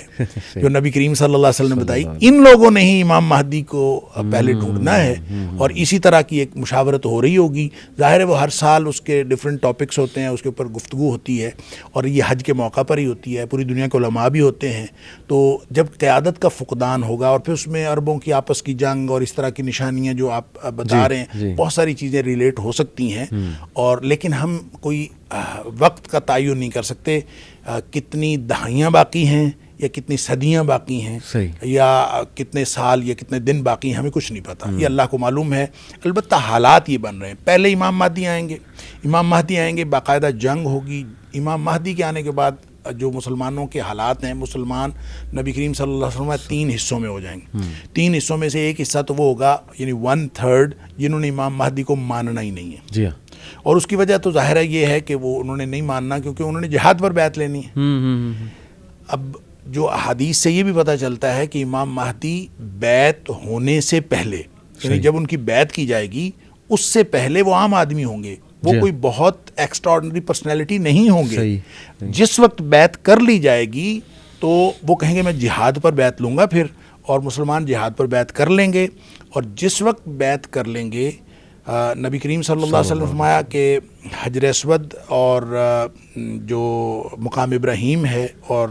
جو نبی کریم صلی اللہ علیہ وسلم نے بتائی. ان لوگوں نے ہی امام مہدی کو پہلے ڈھونڈنا ہے اور اسی طرح کی ایک مشاورت ہو رہی ہوگی. ظاہر ہے وہ ہر سال اس کے ڈفرینٹ ٹاپکس ہوتے ہیں, اس کے اوپر گفتگو ہوتی ہے اور یہ حج کے موقع پر ہی ہوتی ہے. پوری دنیا کے علماء بھی ہوتے ہیں. تو جب قیادت کا فقدان ہوگا اور پھر اس میں عربوں کی آپس کی جنگ اور اس طرح کی نشانیاں جو آپ بتا رہے ہیں, بہت ساری چیزیں ریلیٹ ہو سکتی ہیں. اور لیکن ہم کوئی وقت کا تعین نہیں کر سکتے کتنی دہائیاں باقی ہیں یا کتنی صدیاں باقی ہیں یا کتنے سال یا کتنے دن باقی ہیں, ہمیں کچھ نہیں پتہ. یہ اللہ کو معلوم ہے. البتہ حالات یہ بن رہے ہیں. پہلے امام مہدی آئیں گے, باقاعدہ جنگ ہوگی. امام مہدی کے آنے کے بعد جو مسلمانوں کے حالات ہیں, مسلمان نبی کریم صلی اللہ علیہ وسلم 3 حصوں میں ہو جائیں گے. 3 حصوں میں سے ایک حصہ تو وہ ہوگا یعنی 1/3 جنہوں نے امام مہدی کو ماننا ہی نہیں ہے. جی ہاں. اور اس کی وجہ تو ظاہر ہے یہ ہے کہ وہ انہوں نے نہیں ماننا کیونکہ انہوں نے جہاد پر بیعت لینی ہے. اب جو احادیث سے یہ بھی پتہ چلتا ہے کہ امام مہدی بیعت ہونے سے پہلے یعنی جب ان کی بیعت کی جائے گی اس سے پہلے وہ عام آدمی ہوں گے, وہ کوئی بہت ایکسٹراڈنری پرسنالٹی نہیں ہوں گے. جس وقت بیعت کر لی جائے گی تو وہ کہیں گے میں جہاد پر بیعت لوں گا پھر, اور مسلمان جہاد پر بیعت کر لیں گے. اور جس وقت بیعت کر لیں گے نبی کریم صلی اللہ علیہ وسلم فرمایا کہ حجر اسود اور جو مقام ابراہیم ہے اور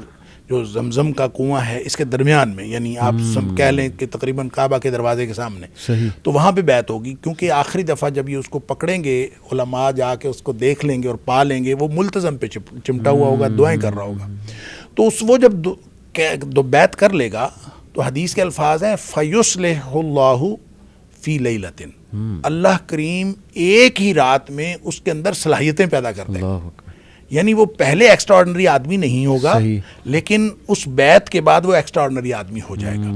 جو زمزم کا کنواں ہے اس کے درمیان میں, یعنی آپ کہہ لیں کہ تقریباً کعبہ کے دروازے کے سامنے, تو وہاں پہ بیعت ہوگی. کیونکہ آخری دفعہ جب یہ اس کو پکڑیں گے, علماء جا کے اس کو دیکھ لیں گے اور پا لیں گے, وہ ملتزم پہ چمٹا ہوا ہوگا, دعائیں کر رہا ہوگا. تو وہ جب بیعت کر لے گا تو حدیث کے الفاظ ہیں فَيُصْلِحُ اللَّهُ فِي لَيْلَةٍ, اللہ کریم ایک ہی رات میں اس کے اندر صلاحیتیں پیدا کر دیں. یعنی وہ پہلے ایکسٹراڈنری آدمی نہیں ہوگا لیکن اس بیعت کے بعد وہ ایکسٹراڈنری آدمی ہو جائے گا.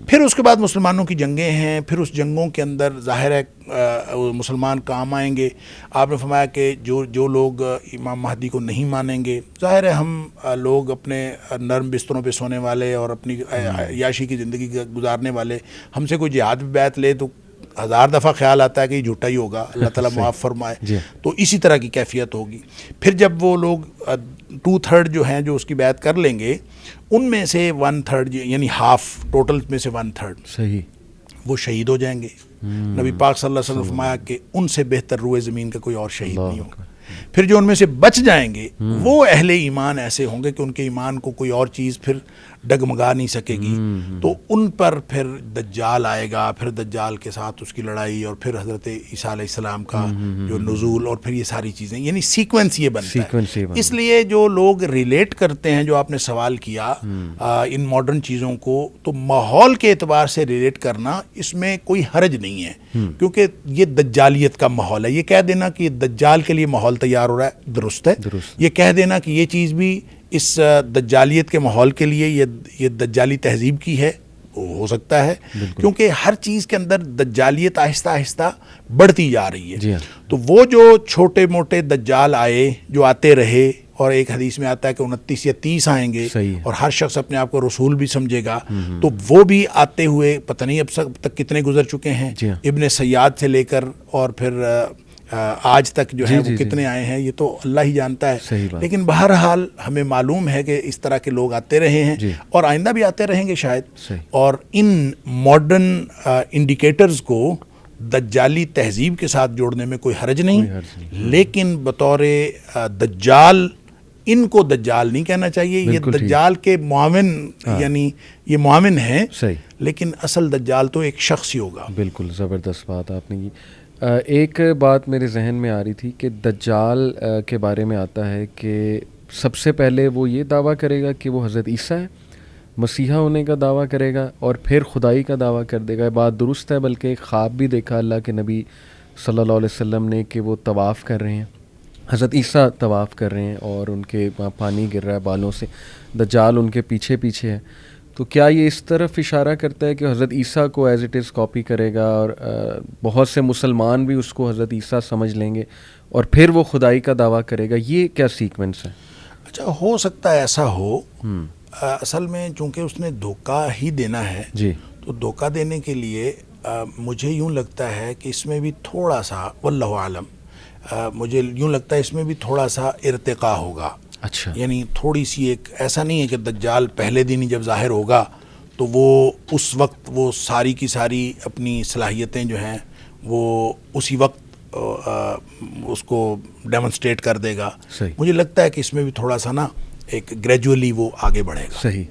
پھر اس کے بعد مسلمانوں کی جنگیں ہیں, پھر اس جنگوں کے اندر ظاہر ہے مسلمان کام آئیں گے. آپ نے فرمایا کہ جو لوگ امام مہدی کو نہیں مانیں گے, ظاہر ہے ہم لوگ اپنے نرم بستروں پہ سونے والے اور اپنی عیاشی کی زندگی گزارنے والے, ہم سے کوئی جہاد بھی بیعت لے تو 1000 دفعہ خیال آتا ہے کہ یہ جھوٹا ہی ہوگا, اللہ تعالیٰ معاف فرمائے. تو اسی طرح کی کیفیت ہوگی. پھر جب وہ لوگ 2/3 جو ہیں جو اس کی بیعت کر لیں گے, ان میں سے 1/3 یعنی ہاف ٹوٹل میں سے 1/3 وہ شہید ہو جائیں گے. نبی پاک صلی اللہ علیہ وسلم فرمایا کہ ان سے بہتر روئے زمین کا کوئی اور شہید نہیں ہوگا. پھر جو ان میں سے بچ جائیں گے وہ اہل ایمان ایسے ہوں گے کہ ان کے ایمان کو کوئی اور چیز پھر ڈگمگا نہیں سکے گی. تو ان پر پھر دجال آئے گا, پھر دجال کے ساتھ اس کی لڑائی, اور پھر حضرت عیسیٰ علیہ السلام کا جو نزول, اور پھر یہ ساری چیزیں, یعنی سیکوینس یہ بنتا ہے. اس لیے جو لوگ ریلیٹ کرتے ہیں, جو آپ نے سوال کیا ان ماڈرن چیزوں کو, تو ماحول کے اعتبار سے ریلیٹ کرنا اس میں کوئی حرج نہیں ہے کیونکہ یہ دجالیت کا ماحول ہے. یہ کہہ دینا کہ یہ دجال کے لیے ماحول تیار ہو رہا ہے درست ہے. یہ کہہ دینا کہ یہ چیز بھی اس دجالیت کے ماحول کے لیے یہ دجالی تہذیب کی ہے, ہو سکتا ہے کیونکہ ہر چیز کے اندر دجالیت آہستہ آہستہ بڑھتی جا رہی ہے. تو وہ جو چھوٹے موٹے دجال آئے, جو آتے رہے, اور ایک حدیث میں آتا ہے کہ 29 یا 30 آئیں گے اور ہر شخص اپنے آپ کو رسول بھی سمجھے گا, تو وہ بھی آتے ہوئے پتہ نہیں اب تک کتنے گزر چکے ہیں. ابن سیاد سے لے کر اور پھر آج تک جو ہے وہ کتنے آئے ہیں یہ تو اللہ ہی جانتا ہے. لیکن بہرحال ہمیں معلوم ہے کہ اس طرح کے لوگ آتے رہے ہیں اور آئندہ بھی آتے رہیں گے شاید. اور ان ماڈرن انڈیکیٹرز کو دجالی تہذیب کے ساتھ جوڑنے میں کوئی حرج نہیں, لیکن بطور دجال ان کو دجال نہیں کہنا چاہیے. یہ دجال کے معاون, یعنی یہ معاون ہیں, لیکن اصل دجال تو ایک شخص ہی ہوگا. بالکل زبردست بات آپ نے کی. ایک بات میرے ذہن میں آ رہی تھی کہ دجال کے بارے میں آتا ہے کہ سب سے پہلے وہ یہ دعویٰ کرے گا کہ وہ حضرت عیسیٰ ہے, مسیحا ہونے کا دعویٰ کرے گا, اور پھر خدائی کا دعویٰ کر دے گا. بات درست ہے, بلکہ ایک خواب بھی دیکھا اللہ کے نبی صلی اللہ علیہ وسلم نے کہ وہ طواف کر رہے ہیں, حضرت عیسیٰ طواف کر رہے ہیں اور ان کے وہاں پانی گر رہا ہے بالوں سے, دجال ان کے پیچھے پیچھے ہے. تو کیا یہ اس طرف اشارہ کرتا ہے کہ حضرت عیسیٰ کو ایز اٹ از کاپی کرے گا اور بہت سے مسلمان بھی اس کو حضرت عیسیٰ سمجھ لیں گے اور پھر وہ خدائی کا دعویٰ کرے گا؟ یہ کیا سیکوینس ہے؟ اچھا, ہو سکتا ہے ایسا ہو. اصل میں چونکہ اس نے دھوکہ ہی دینا ہے, تو دھوکہ دینے کے لیے مجھے یوں لگتا ہے کہ اس میں بھی تھوڑا سا, واللہ عالم, مجھے یوں لگتا ہے اس میں بھی تھوڑا سا ارتقاء ہوگا. اچھا. یعنی تھوڑی سی ایک ایسا نہیں ہے کہ دجال پہلے دن ہی جب ظاہر ہوگا تو وہ اس وقت وہ ساری کی ساری اپنی صلاحیتیں جو ہیں وہ اسی وقت اس کو ڈیمونسٹریٹ کر دے گا. صحیح. مجھے لگتا ہے کہ اس میں بھی تھوڑا سا نا ایک گریجولی وہ آگے بڑھے گا. صحیح.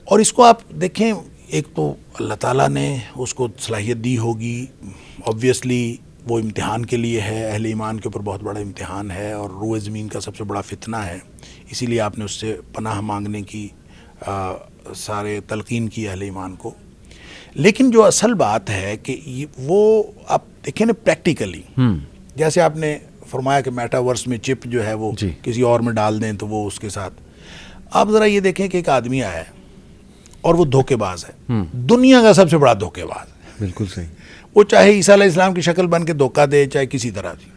اور اس کو آپ دیکھیں، ایک تو اللہ تعالیٰ نے اس کو صلاحیت دی ہوگی، آبویسلی وہ امتحان کے لیے ہے، اہل ایمان کے اوپر بہت بڑا امتحان ہے اور روئے زمین کا سب سے بڑا فتنہ ہے، اسی لیے آپ نے اس سے پناہ مانگنے کی سارے تلقین کی اہل ایمان کو. لیکن جو اصل بات ہے کہ وہ آپ دیکھیں نا پریکٹیکلی، جیسے آپ نے فرمایا کہ میٹاورس میں چپ جو ہے وہ کسی اور میں ڈال دیں تو وہ اس کے ساتھ، آپ ذرا یہ دیکھیں کہ ایک آدمی آیا ہے اور وہ دھوکے باز ہے، دنیا کا سب سے بڑا دھوکے باز ہے. بالکل صحیح. وہ چاہے عیسیٰ علیہ السلام کی شکل بن کے دھوکہ دے، چاہے کسی طرح بھی.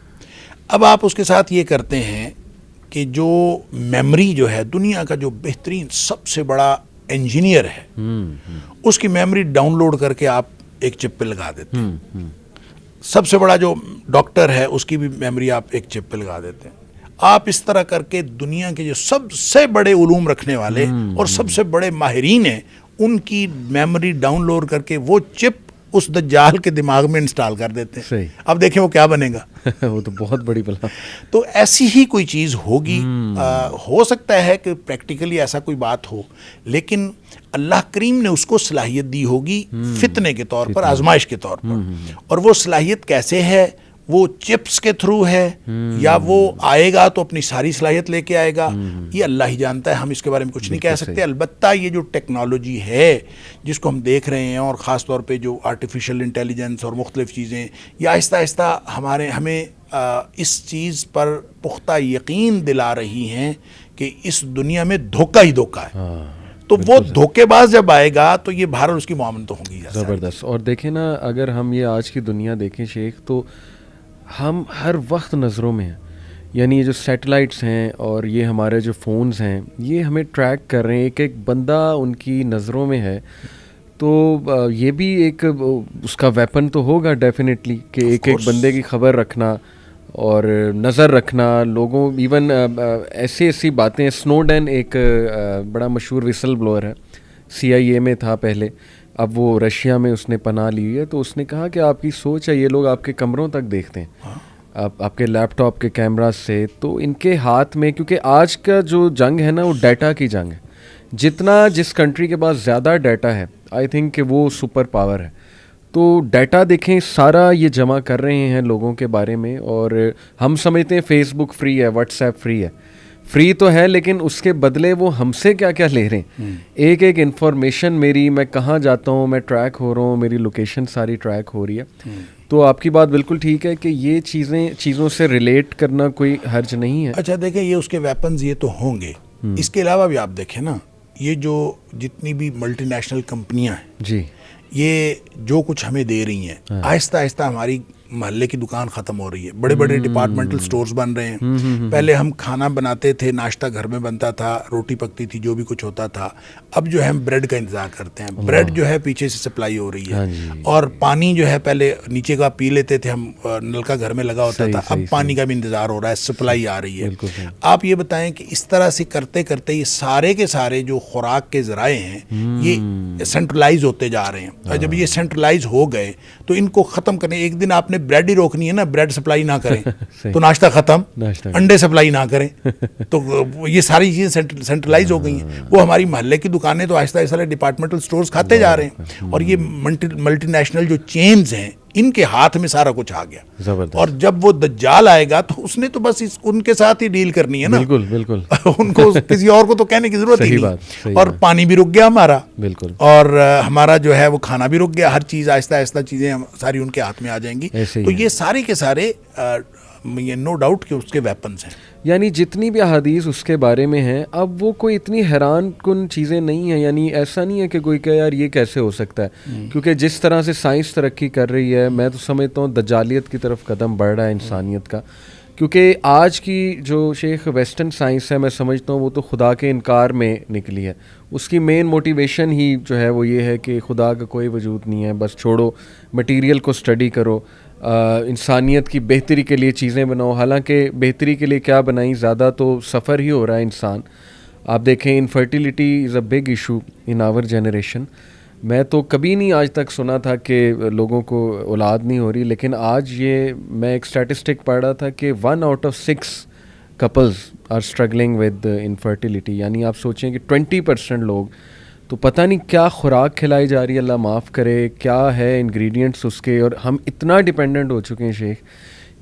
اب آپ اس کے ساتھ یہ کرتے ہیں کہ جو میموری جو ہے دنیا کا جو بہترین سب سے بڑا انجینئر ہے اس کی میموری ڈاؤن لوڈ کر کے آپ ایک چپ پہ لگا دیتے ہیں. سب سے بڑا جو ڈاکٹر ہے اس کی بھی میموری آپ ایک چپ پہ لگا دیتے ہیں. آپ اس طرح کر کے دنیا کے جو سب سے بڑے علوم رکھنے والے اور سب سے بڑے ماہرین ہیں ان کی میموری ڈاؤن لوڈ کر کے وہ چپ اس دجال کے دماغ میں انسٹال کر دیتے ہیں. صحیح. اب دیکھیں وہ کیا بنے گا. وہ تو بہت بڑی بلا. تو ایسی ہی کوئی چیز ہوگی. ہو سکتا ہے کہ پریکٹیکلی ایسا کوئی بات ہو، لیکن اللہ کریم نے اس کو صلاحیت دی ہوگی فتنے کے طور پر، آزمائش کے طور پر. اور وہ صلاحیت کیسے ہے؟ وہ چپس کے تھرو ہے یا وہ آئے گا تو اپنی ساری صلاحیت لے کے آئے گا، یہ اللہ ہی جانتا ہے. ہم اس کے بارے میں کچھ نہیں کہہ سکتے. البتہ یہ جو ٹیکنالوجی ہے جس کو ہم دیکھ رہے ہیں، اور خاص طور پہ جو آرٹیفیشل انٹیلیجنس اور مختلف چیزیں، یہ آہستہ آہستہ ہمیں اس چیز پر پختہ یقین دلا رہی ہیں کہ اس دنیا میں دھوکہ ہی دھوکہ ہے. تو وہ دھوکے باز جب آئے گا تو یہ بہرحال اس کی معاملت تو ہوگی. زبردست. اور دیکھیں نا، اگر ہم یہ آج کی دنیا دیکھیں شیخ، تو ہم ہر وقت نظروں میں ہیں. یعنی یہ جو سیٹلائٹس ہیں اور یہ ہمارے جو فونز ہیں یہ ہمیں ٹریک کر رہے ہیں. ایک بندہ ان کی نظروں میں ہے تو یہ بھی ایک اس کا ویپن تو ہوگا ڈیفینیٹلی کہ ایک بندے کی خبر رکھنا اور نظر رکھنا لوگوں. ایون ایسی باتیں، سنوڈن ایک بڑا مشہور وسل بلوئر ہے، CIA میں تھا پہلے، اب وہ رشیا میں اس نے پناہ لی ہے. تو اس نے کہا کہ آپ کی سوچ ہے، یہ لوگ آپ کے کمروں تک دیکھتے ہیں، آپ کے لیپ ٹاپ کے کیمراز سے. تو ان کے ہاتھ میں، کیونکہ آج کا جو جنگ ہے نا وہ ڈیٹا کی جنگ ہے. جتنا جس کنٹری کے پاس زیادہ ڈیٹا ہے آئی تھنک کہ وہ سپر پاور ہے. تو ڈیٹا دیکھیں سارا یہ جمع کر رہے ہیں لوگوں کے بارے میں. اور ہم سمجھتے ہیں فیس بک فری ہے، واٹس ایپ فری ہے. فری تو ہے لیکن اس کے بدلے وہ ہم سے کیا کیا لے رہے ہیں. ایک انفارمیشن میری، میں کہاں جاتا ہوں، میں ٹریک ہو رہا ہوں، میری لوکیشن ساری ٹریک ہو رہی ہے. تو آپ کی بات بالکل ٹھیک ہے کہ یہ چیزوں سے ریلیٹ کرنا کوئی حرج نہیں ہے. اچھا دیکھیں، یہ اس کے ویپنز یہ تو ہوں گے. اس کے علاوہ بھی آپ دیکھیں نا، یہ جو جتنی بھی ملٹی نیشنل کمپنیاں ہیں جی، یہ جو کچھ ہمیں دے رہی ہیں، آہستہ آہستہ ہماری محلے کی دکان ختم ہو رہی ہے. بڑے بڑے ڈپارٹمنٹل سٹورز بن رہے ہیں. پہلے ہم کھانا بناتے تھے، ناشتہ گھر میں بنتا تھا، روٹی پکتی تھی، جو بھی کچھ ہوتا تھا. اب جو ہے ہم بریڈ کا انتظار کرتے ہیں. بریڈ جو ہے پیچھے سے سپلائی ہو رہی ہے. اور پانی جو ہے پہلے نیچے کا پی لیتے تھے ہم، نل کا گھر میں لگا ہوتا تھا، اب پانی کا بھی انتظار ہو رہا ہے، سپلائی آ رہی ہے. آپ یہ بتائیں کہ اس طرح سے کرتے کرتے یہ سارے کے سارے جو خوراک کے ذرائع ہیں یہ سینٹرلائز ہوتے جا رہے ہیں. اور جب یہ سینٹرلائز ہو گئے تو ان کو ختم کرنے، ایک دن آپ نے بریڈ ہی روکنی ہے نا، بریڈ سپلائی نہ کریں تو ناشتہ ختم، انڈے سپلائی نہ کریں تو یہ ساری چیزیں سینٹرلائز ہو گئی ہیں. وہ ہماری محلے کی دکانیں تو آہستہ آہستہ ڈپارٹمنٹل سٹورز کھاتے جا رہے ہیں. اور یہ ملٹی نیشنل جو چینز ہیں ان کے ہاتھ میں سارا کچھ آ گیا. اور جب وہ دجال آئے گا تو اس نے تو بس ان کے ساتھ ہی ڈیل کرنی ہے نا. بالکل ان کو کسی اور کو تو کہنے کی ضرورت ہی نہیں. اور پانی بھی رک گیا ہمارا، بالکل، اور ہمارا جو ہے وہ کھانا بھی رک گیا. ہر چیز آہستہ آہستہ چیزیں ساری ان کے ہاتھ میں آ جائیں گی. تو یہ سارے کے سارے یہ نو ڈاؤٹ کہ اس کے ویپنز ہیں. یعنی جتنی بھی احادیث اس کے بارے میں ہیں اب وہ کوئی اتنی حیران کن چیزیں نہیں ہیں. یعنی ایسا نہیں ہے کہ کوئی کہے یار یہ کیسے ہو سکتا ہے، کیونکہ جس طرح سے سائنس ترقی کر رہی ہے میں تو سمجھتا ہوں دجالیت کی طرف قدم بڑھ رہا ہے انسانیت کا. کیونکہ آج کی جو شیخ ویسٹرن سائنس ہے میں سمجھتا ہوں وہ تو خدا کے انکار میں نکلی ہے. اس کی مین موٹیویشن ہی جو ہے وہ یہ ہے کہ خدا کا کوئی وجود نہیں ہے، بس چھوڑو مٹیریل کو اسٹڈی کرو. انسانیت کی بہتری کے لیے چیزیں بناؤ. حالانکہ بہتری کے لیے کیا بنائی, زیادہ تو سفر ہی ہو رہا ہے انسان. آپ دیکھیں infertility is a big issue in our generation. میں تو کبھی نہیں آج تک سنا تھا کہ لوگوں کو اولاد نہیں ہو رہی, لیکن آج یہ میں ایک اسٹیٹسٹک پڑھ رہا تھا کہ 1 out of 6 couples are struggling with infertility. یعنی آپ سوچیں کہ 20% لوگ, تو پتہ نہیں کیا خوراک کھلائی جا رہی ہے, اللہ معاف کرے, کیا ہے انگریڈینٹس اس کے, اور ہم اتنا ڈیپینڈنٹ ہو چکے ہیں شیخ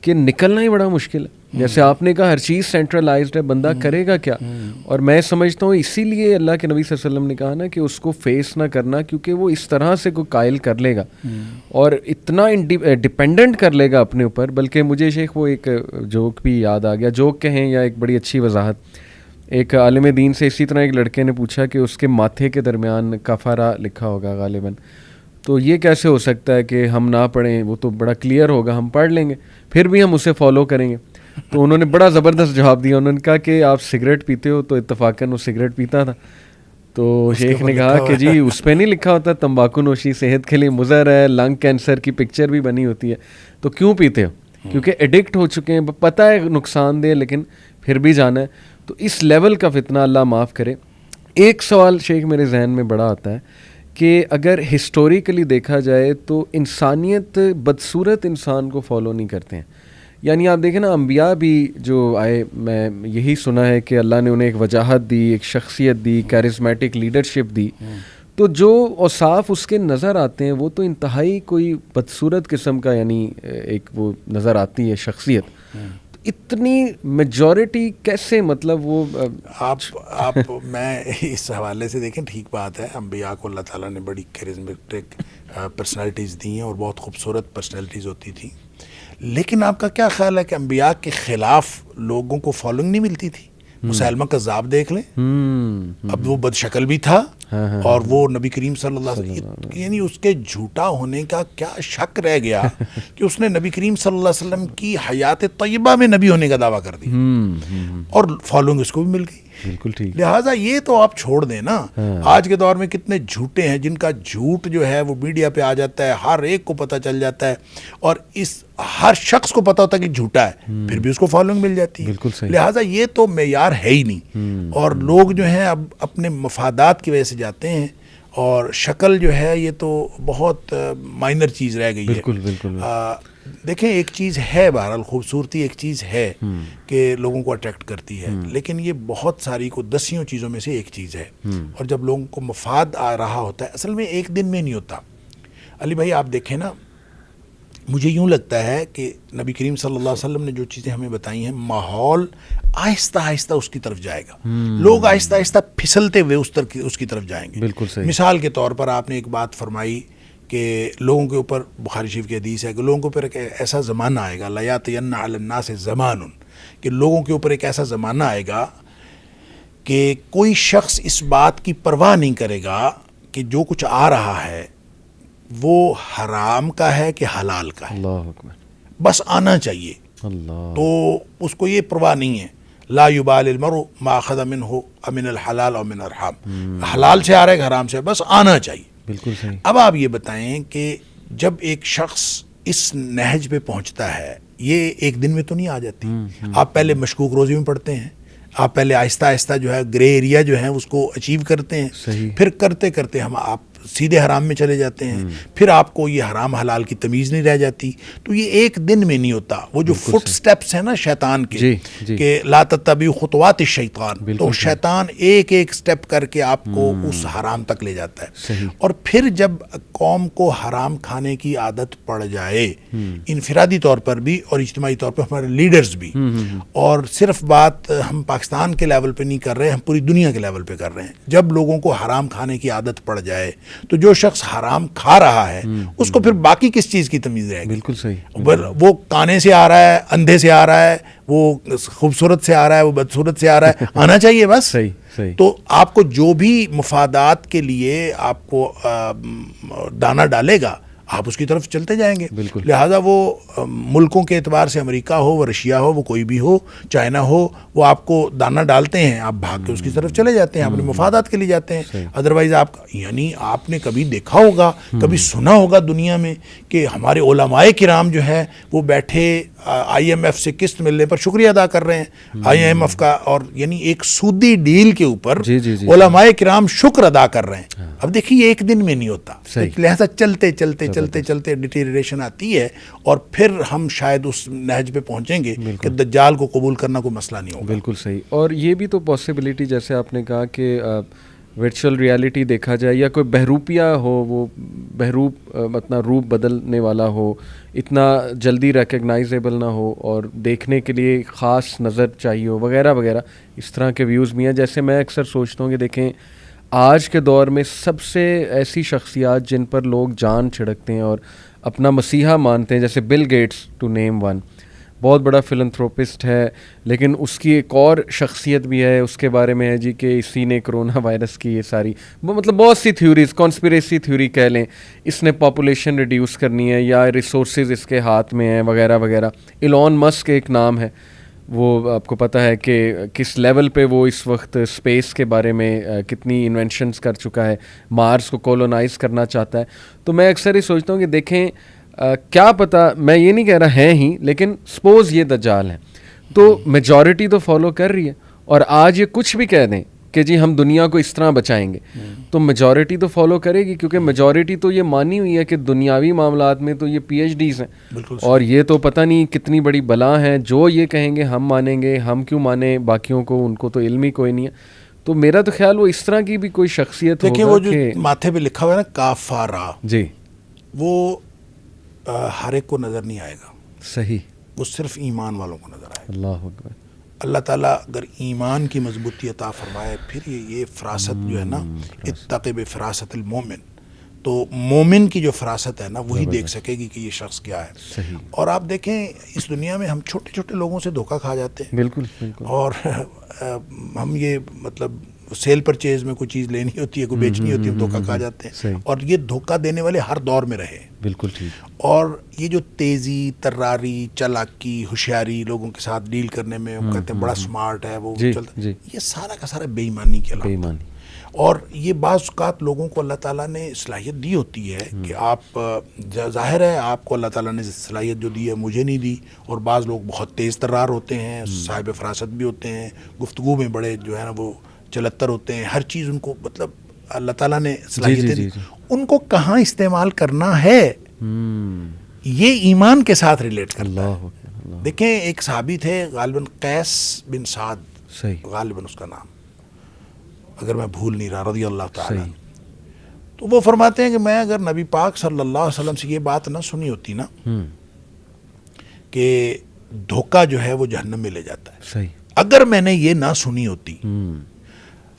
کہ نکلنا ہی بڑا مشکل ہے. جیسے آپ نے کہا ہر چیز سینٹرلائزڈ ہے, بندہ کرے گا کیا؟ اور میں سمجھتا ہوں اسی لیے اللہ کے نبی صلی اللہ علیہ وسلم نے کہا نا کہ اس کو فیس نہ کرنا, کیونکہ وہ اس طرح سے کوئی قائل کر لے گا اور اتنا ڈپینڈنٹ کر لے گا اپنے اوپر. بلکہ مجھے شیخ وہ ایک جوک بھی یاد آ گیا, جوک کہیں یا ایک بڑی اچھی وضاحت. ایک عالم دین سے اسی طرح ایک لڑکے نے پوچھا کہ اس کے ماتھے کے درمیان کفارہ لکھا ہوگا غالباً, تو یہ کیسے ہو سکتا ہے کہ ہم نہ پڑھیں, وہ تو بڑا کلیئر ہوگا, ہم پڑھ لیں گے پھر بھی ہم اسے فالو کریں گے. تو انہوں نے بڑا زبردست جواب دیا, انہوں نے کہا کہ آپ سگریٹ پیتے ہو, تو اتفاقاً وہ سگریٹ پیتا تھا. تو شیخ نے کہا کہ جی اس پہ نہیں لکھا ہوتا تمباکو نوشی صحت کے لیے مضر ہے, لنگ کینسر کی پکچر بھی بنی ہوتی ہے, تو کیوں پیتے ہو؟ کیونکہ ایڈکٹ ہو چکے ہیں, پتہ ہے نقصان دہ, لیکن پھر بھی جانا ہے. تو اس لیول کا فتنہ اللہ معاف کرے. ایک سوال شیخ میرے ذہن میں بڑا آتا ہے کہ اگر ہسٹوریکلی دیکھا جائے تو انسانیت بدصورت انسان کو فالو نہیں کرتے ہیں. یعنی آپ دیکھیں نا, انبیاء بھی جو آئے, میں یہی سنا ہے کہ اللہ نے انہیں ایک وجاہت دی, ایک شخصیت دی, کیرزمیٹک لیڈرشپ دی, تو جو اوصاف اس کے نظر آتے ہیں وہ تو انتہائی کوئی بدصورت قسم کا, یعنی ایک وہ نظر آتی ہے شخصیت. اتنی میجورٹی کیسے, مطلب وہ آپ میں اس حوالے سے دیکھیں, ٹھیک بات ہے, انبیاء کو اللہ تعالیٰ نے بڑی کیرزمیٹک پرسنالٹیز دی ہیں اور بہت خوبصورت پرسنالٹیز ہوتی تھیں, لیکن آپ کا کیا خیال ہے کہ انبیاء کے خلاف لوگوں کو فالوئنگ نہیں ملتی تھی؟ مسیلمہ کذاب دیکھ لیں, اب وہ بد شکل بھی تھا اور وہ نبی کریم صلی اللہ علیہ وسلم, یعنی اس کے جھوٹا ہونے کا کیا شک رہ گیا کہ اس نے نبی کریم صلی اللہ علیہ وسلم کی حیات طیبہ میں نبی ہونے کا دعویٰ کر دیا اور فالوئنگ اس کو بھی مل گئی. بالکل ٹھیک. لہٰذا یہ تو آپ چھوڑ دیں نا. آج کے دور میں کتنے جھوٹے ہیں جن کا جھوٹ جو ہے وہ میڈیا پہ آ جاتا ہے, ہر ایک کو پتہ چل جاتا ہے, اور اس ہر شخص کو پتہ ہوتا ہے کہ جھوٹا ہے, پھر بھی اس کو فالوئنگ مل جاتی ہے. بالکل صحیح. لہٰذا یہ تو معیار ہے ہی نہیں, اور لوگ جو ہیں اب اپنے مفادات کی وجہ سے جاتے ہیں, اور شکل جو ہے یہ تو بہت مائنر چیز رہ گئی ہے. بالکل بالکل. دیکھیں ایک چیز ہے, بہرحال خوبصورتی ایک چیز ہے کہ لوگوں کو اٹریکٹ کرتی ہے, لیکن یہ بہت ساری کو دسیوں چیزوں میں سے ایک چیز ہے, اور جب لوگوں کو مفاد آ رہا ہوتا ہے, اصل میں ایک دن میں نہیں ہوتا. علی بھائی آپ دیکھیں نا, مجھے یوں لگتا ہے کہ نبی کریم صلی اللہ علیہ وسلم نے جو چیزیں ہمیں بتائی ہیں, ماحول آہستہ آہستہ اس کی طرف جائے گا, لوگ آہستہ آہستہ پھسلتے ہوئے اس کی طرف جائیں گے. بالکل صحیح. مثال کے طور پر آپ نے ایک بات فرمائی کہ لوگوں کے اوپر, بخاری شریف کی حدیث ہے کہ لوگوں کے اوپر ایک ایسا زمانہ آئے گا, لیاتین علی الناس زمان, کہ لوگوں کے اوپر ایک ایسا زمانہ آئے گا کہ کوئی شخص اس بات کی پرواہ نہیں کرے گا کہ جو کچھ آ رہا ہے وہ حرام کا ہے کہ حلال کا ہے, اللہ اکبر, بس آنا چاہیے. اللہ. تو اس کو یہ پرواہ نہیں ہے, لا یبال المرء ما اخذ منه امن الحلال او من الحرام, حلال سے آ رہا ہے کہ حرام سے, بس آنا چاہیے. بالکل صحیح. اب آپ یہ بتائیں کہ جب ایک شخص اس نہج پہ پہنچتا ہے, یہ ایک دن میں تو نہیں آ جاتی. آپ پہلے مشکوک روزی میں پڑھتے ہیں, آپ پہلے آہستہ آہستہ جو ہے گرے ایریا جو ہے اس کو اچیو کرتے ہیں, صحیح. پھر کرتے کرتے آپ سیدھے حرام میں چلے جاتے ہیں, پھر آپ کو یہ حرام حلال کی تمیز نہیں رہ جاتی. تو یہ ایک دن میں نہیں ہوتا. وہ جو فٹ سٹیپس ہیں نا شیطان کے, جی. کہ لا تتبعوا خطوات الشیطان, تو شیطان ایک ایک سٹیپ کر کے آپ کو اس حرام تک لے جاتا ہے. صحیح. اور پھر جب قوم کو حرام کھانے کی عادت پڑ جائے, انفرادی طور پر بھی اور اجتماعی طور پر ہمارے لیڈرز بھی, اور صرف بات ہم پاکستان کے لیول پہ نہیں کر رہے, ہم پوری دنیا کے لیول پہ کر رہے ہیں, جب لوگوں کو حرام کھانے کی عادت پڑ جائے تو جو شخص حرام کھا رہا ہے اس کو پھر باقی کس چیز کی تمیز رہے گی؟ بالکل صحیح. وہ کانے سے آ رہا ہے, اندھے سے آ رہا ہے, وہ خوبصورت سے آ رہا ہے, وہ بدصورت سے آ رہا ہے, آنا چاہیے بس. صحیح صحیح. تو آپ کو جو بھی مفادات کے لیے آپ کو دانہ ڈالے گا, آپ اس کی طرف چلتے جائیں گے. بالکل. لہٰذا وہ ملکوں کے اعتبار سے امریکہ ہو، وہ رشیا ہو، وہ کوئی بھی ہو، چائنا ہو، وہ آپ کو دانہ ڈالتے ہیں، آپ بھاگ کے اس کی طرف چلے جاتے ہیں، اپنے مفادات کے لیے جاتے ہیں. ادروائز آپ یعنی آپ نے کبھی دیکھا ہوگا، کبھی سنا ہوگا دنیا میں کہ ہمارے علماء کرام جو ہے وہ بیٹھے آئی ایم ایف سے قسط ملنے پر شکریہ ادا کر رہے ہیں آئی ایم ایف کا، اور یعنی ایک سودی ڈیل کے اوپر علماء کرام شکر ادا کر رہے ہیں. اب دیکھیے یہ ایک دن میں نہیں ہوتا، لہذا چلتے چلتے چلتے چلتے ڈیٹیریشن آتی ہے، اور پھر ہم شاید اس نہج پہ پہنچیں گے کہ دجال کو قبول کرنا کوئی مسئلہ نہیں ہوگا. بالکل صحیح. اور یہ بھی تو پاسبلٹی جیسے آپ نے کہا کہ ورچوئل ریالٹی دیکھا جائے یا کوئی بہروپیہ ہو، وہ بہروپ اپنا روپ بدلنے والا ہو، اتنا جلدی ریکگنائزیبل نہ ہو اور دیکھنے کے لیے خاص نظر چاہیے ہو وغیرہ وغیرہ، اس طرح کے ویوز بھی ہیں. جیسے میں اکثر سوچتا ہوں کہ دیکھیں آج کے دور میں سب سے ایسی شخصیات جن پر لوگ جان چھڑکتے ہیں اور اپنا مسیحا مانتے ہیں، جیسے Bill Gates to name one, بہت بڑا فلنتھروپسٹ ہے، لیکن اس کی ایک اور شخصیت بھی ہے، اس کے بارے میں ہے جی کہ اسی نے کرونا وائرس کی یہ ساری مطلب بہت سی تھیوریز، کانسپریسی تھیوری کہہ لیں، اس نے پاپولیشن ریڈیوس کرنی ہے یا ریسورسز اس کے ہاتھ میں ہیں وغیرہ وغیرہ. ایلون مسک ایک نام ہے، وہ آپ کو پتہ ہے کہ کس لیول پہ وہ اس وقت اسپیس کے بارے میں کتنی انوینشنز کر چکا ہے، مارس کو کولونائز کرنا چاہتا ہے. تو میں اکثر ہی سوچتا ہوں کہ دیکھیں کیا پتہ، میں یہ نہیں کہہ رہا ہیں ہی، لیکن سپوز یہ دجال ہیں تو میجورٹی تو فالو کر رہی ہے، اور آج یہ کچھ بھی کہہ دیں کہ جی ہم دنیا کو اس طرح بچائیں گے تو میجورٹی تو فالو کرے گی، کیونکہ میجورٹی تو یہ مانی ہوئی ہے کہ دنیاوی معاملات میں تو یہ پی ایچ ڈیز ہیں، اور یہ تو پتہ نہیں کتنی بڑی بلا ہیں، جو یہ کہیں گے ہم مانیں گے، ہم کیوں مانیں باقیوں کو، ان کو تو علم ہی کوئی نہیں ہے. تو میرا تو خیال وہ اس طرح کی بھی کوئی شخصیت ہوگا. وہ جو ماتھے پہ لکھا ہوا ہے نا کافارا، جی وہ ہر ایک کو نظر نہیں آئے گا. صحیح. وہ صرف ایمان والوں کو نظر آئے گا. اللہ اکبر. اللہ تعالیٰ اگر ایمان کی مضبوطی عطا فرمائے، پھر یہ فراست جو ہے نا، اتقِ بفراست المومن، تو مومن کی جو فراست ہے نا وہی دیکھ سکے گی کہ یہ شخص کیا ہے. صحیح. اور آپ دیکھیں اس دنیا میں ہم چھوٹے چھوٹے لوگوں سے دھوکہ کھا جاتے ہیں. بالکل بالکل. اور ہم یہ مطلب سیل پرچیز میں کوئی چیز لینی ہوتی ہے، کوئی بیچنی ہوتی ہے، ہم دھوکہ کھا جاتے ہیں. اور یہ دھوکہ دینے والے ہر دور میں رہے. بالکل ٹھیک. اور یہ جو تیزی، تراری، چالاکی، ہوشیاری لوگوں کے ساتھ ڈیل کرنے میں، وہ کہتے ہیں بڑا سمارٹ ہے وہ چلتا، یہ سارا کا سارا بے ایمانی کے علاوہ. اور یہ بعض اوقات لوگوں کو اللہ تعالیٰ نے صلاحیت دی ہوتی ہے کہ آپ، ظاہر ہے آپ کو اللہ تعالیٰ نے صلاحیت جو دی ہے مجھے نہیں دی، اور بعض لوگ بہت تیز ترار ہوتے ہیں، صاحب فراست بھی ہوتے ہیں، گفتگو میں بڑے جو ہے نا وہ چلتر ہوتے ہیں، ہر چیز ان کو مطلب اللہ تعالیٰ نے صلاحیتیں دی. ان کو کہاں استعمال کرنا ہے یہ ایمان کے ساتھ ریلیٹ کرتا ہے. دیکھیں ایک صحابی تھے غالباً قیس بن سعد، غالباً اس کا نام اگر میں بھول نہیں رہا، رضی اللہ تعالیٰ. تو وہ فرماتے ہیں کہ میں اگر نبی پاک صلی اللہ علیہ وسلم سے یہ بات نہ سنی ہوتی نا کہ دھوکہ جو ہے وہ جہنم میں لے جاتا ہے، اگر میں نے یہ نہ سنی ہوتی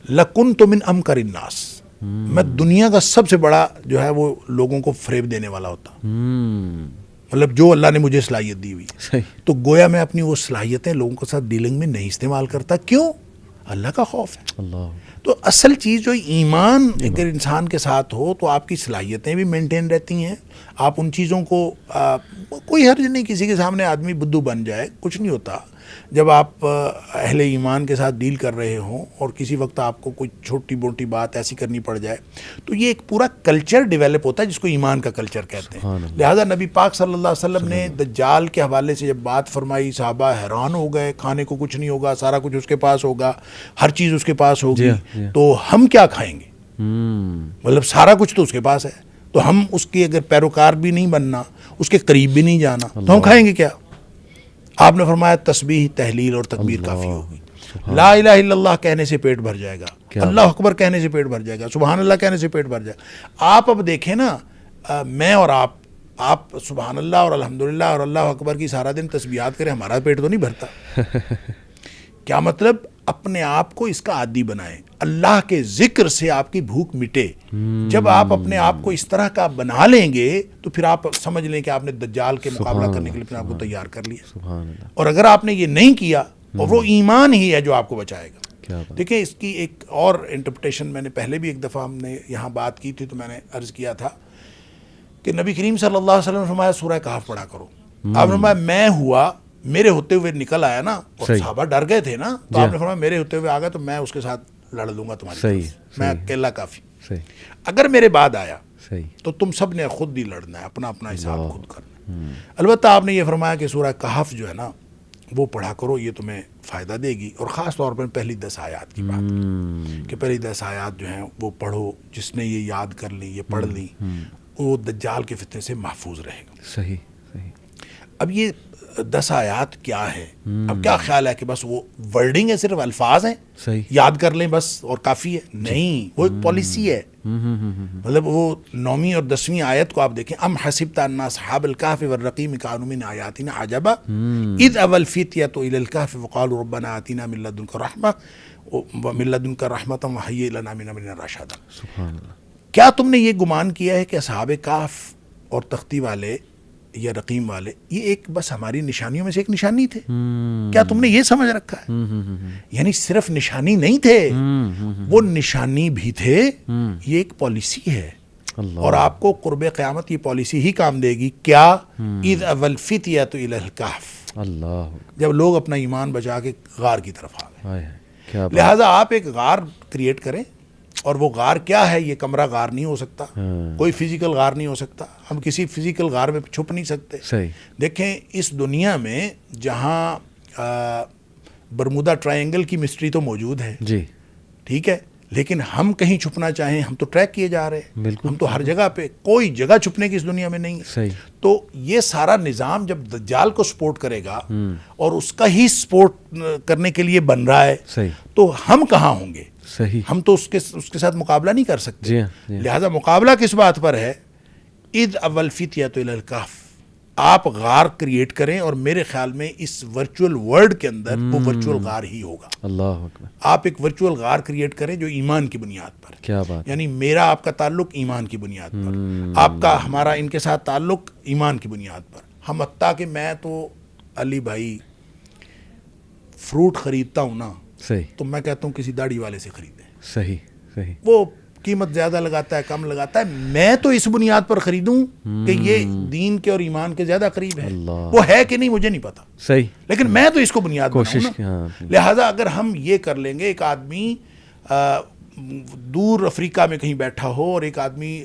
لَكُنْتُ مِنْ أَمْكَرِ النَّاسِ، میں دنیا کا سب سے بڑا جو ہے وہ لوگوں کو فریب دینے والا ہوتا. مطلب جو اللہ نے مجھے صلاحیت دی ہوئی، تو گویا میں اپنی وہ صلاحیتیں لوگوں کے ساتھ ڈیلنگ میں نہیں استعمال کرتا. کیوں؟ اللہ کا خوف ہے. تو اصل چیز جو ایمان اگر انسان کے ساتھ ہو تو آپ کی صلاحیتیں بھی مینٹین رہتی ہیں. آپ ان چیزوں کو کوئی حرج نہیں کسی کے سامنے آدمی بدھو بن جائے، کچھ نہیں ہوتا. جب آپ اہل ایمان کے ساتھ ڈیل کر رہے ہوں اور کسی وقت آپ کو کوئی چھوٹی موٹی بات ایسی کرنی پڑ جائے تو یہ ایک پورا کلچر ڈیولپ ہوتا ہے جس کو ایمان کا کلچر کہتے ہیں. لہذا نبی پاک صلی اللہ علیہ وسلم نے دجال کے حوالے سے جب بات فرمائی، صحابہ حیران ہو گئے. کھانے کو کچھ نہیں ہوگا، سارا کچھ اس کے پاس ہوگا، ہر چیز اس کے پاس ہوگی، تو ہم کیا کھائیں گے؟ مطلب سارا کچھ تو اس کے پاس ہے، تو ہم اس کی اگر پیروکار بھی نہیں بننا، اس کے قریب بھی نہیں جانا، تو ہم کھائیں گے کیا؟ آپ نے فرمایا تسبیح، تحلیل اور تکبیر کافی ہوگی. لا الہ الا اللہ کہنے سے پیٹ بھر جائے گا، اللہ اکبر کہنے سے پیٹ بھر جائے گا، سبحان اللہ کہنے سے پیٹ بھر جائے گا. آپ اب دیکھیں نا، میں اور آپ سبحان اللہ اور الحمدللہ اور اللہ اکبر کی سارا دن تسبیحات کریں، ہمارا پیٹ تو نہیں بھرتا. کیا مطلب؟ اپنے آپ کو اس کا عادی بنائیں، اللہ کے ذکر سے آپ کی بھوک مٹے. جب آپ اپنے آپ کو اس طرح کا بنا لیں گے تو پھر آپ سمجھ لیں کہ آپ نے دجال کے مقابلہ کرنے کے لیے اپنے آپ کو تیار کر لیا. اور اگر آپ نے یہ نہیں کیا، اور وہ ایمان ہی ہے جو آپ کو بچائے گا. دیکھیں اس کی ایک اور انٹرپریٹیشن میں نے پہلے بھی ایک دفعہ ہم نے یہاں بات کی تھی، تو میں نے عرض کیا تھا کہ نبی کریم صلی اللہ علیہ وسلم نے فرمایا سورہ کہف پڑھا کرو. آپ نے فرمایا میں ہوا میرے ہوتے ہوئے نکل آیا نا, اور صحابہ ڈر گئے تھے نا, تو آپ نے فرمایا میرے ہوتے ہوئے آ گیا تو میں اس کے ساتھ لڑ لوں گا تمہاری, میں اکیلا کافی. اگر میرے بعد آیا تو تم سب نے خود ہی لڑنا ہے, اپنا اپنا حساب خود کرنا ہے. البتہ آپ نے یہ فرمایا کہ سورہ کہف جو ہے نا وہ پڑھا کرو, یہ تمہیں فائدہ دے گی, اور خاص طور پر پہلی 10 آیات کی بات کہ پہلی 10 آیات جو ہیں وہ پڑھو. جس نے یہ یاد کر لی, یہ پڑھ لی, وہ دجال کے فتنے سے محفوظ رہے گا. صحیح صحیح. اب یہ 10 آیات کیا ہے؟ اب کیا خیال ہے کہ بس وہ ورڈنگ ہے, صرف الفاظ ہیں, صحیح یاد کر لیں بس اور کافی ہے؟ نہیں, وہ ایک پالیسی ہے. مطلب وہ 9ویں اور 10ویں آیت کو آپ دیکھیں, ام حسبت ان اصحاب الکہف والرقیم کانوا من آیاتنا عجبا اذ اوى الفتية الى الكهف وقالوا ربنا آتنا من لدنك رحمة ومن لدنك رحمة وهيئ لنا من امرنا رشدا. سبحان اللہ. کیا تم نے یہ گمان کیا ہے کہ اصحاب کہف اور تختی والے یا رقیم والے یہ ایک بس ہماری نشانیوں میں سے ایک نشانی تھے؟ کیا تم نے یہ سمجھ رکھا ہے؟ یعنی صرف نشانی نہیں تھے, وہ نشانی بھی تھے, یہ ایک پالیسی ہے. اور آپ کو قرب قیامت یہ پالیسی ہی کام دے گی. کیا؟ اذ اوى الفتية الى الكهف, اللہ, جب لوگ اپنا ایمان بچا کے غار کی طرف آ گئے. کیا لہٰذا آپ ایک غار کریٹ کریں, اور وہ غار کیا ہے؟ یہ کمرہ غار نہیں ہو سکتا, کوئی فزیکل غار نہیں ہو سکتا, ہم کسی فزیکل غار میں چھپ نہیں سکتے. صحیح. دیکھیں اس دنیا میں جہاں برمودا ٹرائنگل کی مسٹری تو موجود ہے, جی ٹھیک ہے, لیکن ہم کہیں چھپنا چاہیں ہم تو ٹریک کیے جا رہے ہیں. بالکل. ہم تو ہر جگہ پہ, کوئی جگہ چھپنے کی اس دنیا میں نہیں ہے. صحیح. تو یہ سارا نظام جب دجال کو سپورٹ کرے گا اور اس کا ہی سپورٹ کرنے کے لیے بن رہا ہے, صحیح, تو ہم کہاں ہوں گے؟ صحیح. ہم تو اس کے ساتھ مقابلہ نہیں کر سکتے. جی ہاں. لہذا مقابلہ کس بات پر ہے؟ اذ اوى الفتية الى الكهف. آپ غار کریٹ کریں, اور میرے خیال میں اس ورچوئل ورلڈ کے اندر وہ ورچوئل غار ہی ہوگا. اللہ اکبر. آپ ایک ورچوئل غار کریٹ کریں جو ایمان کی بنیاد پر, کیا بات, یعنی میرا آپ کا تعلق ایمان کی بنیاد پر, آپ کا ہمارا ان کے ساتھ تعلق ایمان کی بنیاد پر. ہم حتیٰ کہ میں تو علی بھائی فروٹ خریدتا ہوں نا, صحیح, تو میں کہتا ہوں کسی داڑھی والے سے خریدیں. صحیح صحیح. وہ قیمت زیادہ لگاتا ہے, کم لگاتا ہے, میں تو اس بنیاد پر خریدوں کہ یہ دین کے اور ایمان کے زیادہ قریب ہے. وہ ہے کہ نہیں مجھے نہیں پتا, صحیح, لیکن میں تو اس کو بنیاد کوشش بناؤں نا. لہٰذا اگر ہم یہ کر لیں گے, ایک آدمی دور افریقہ میں کہیں بیٹھا ہو اور ایک آدمی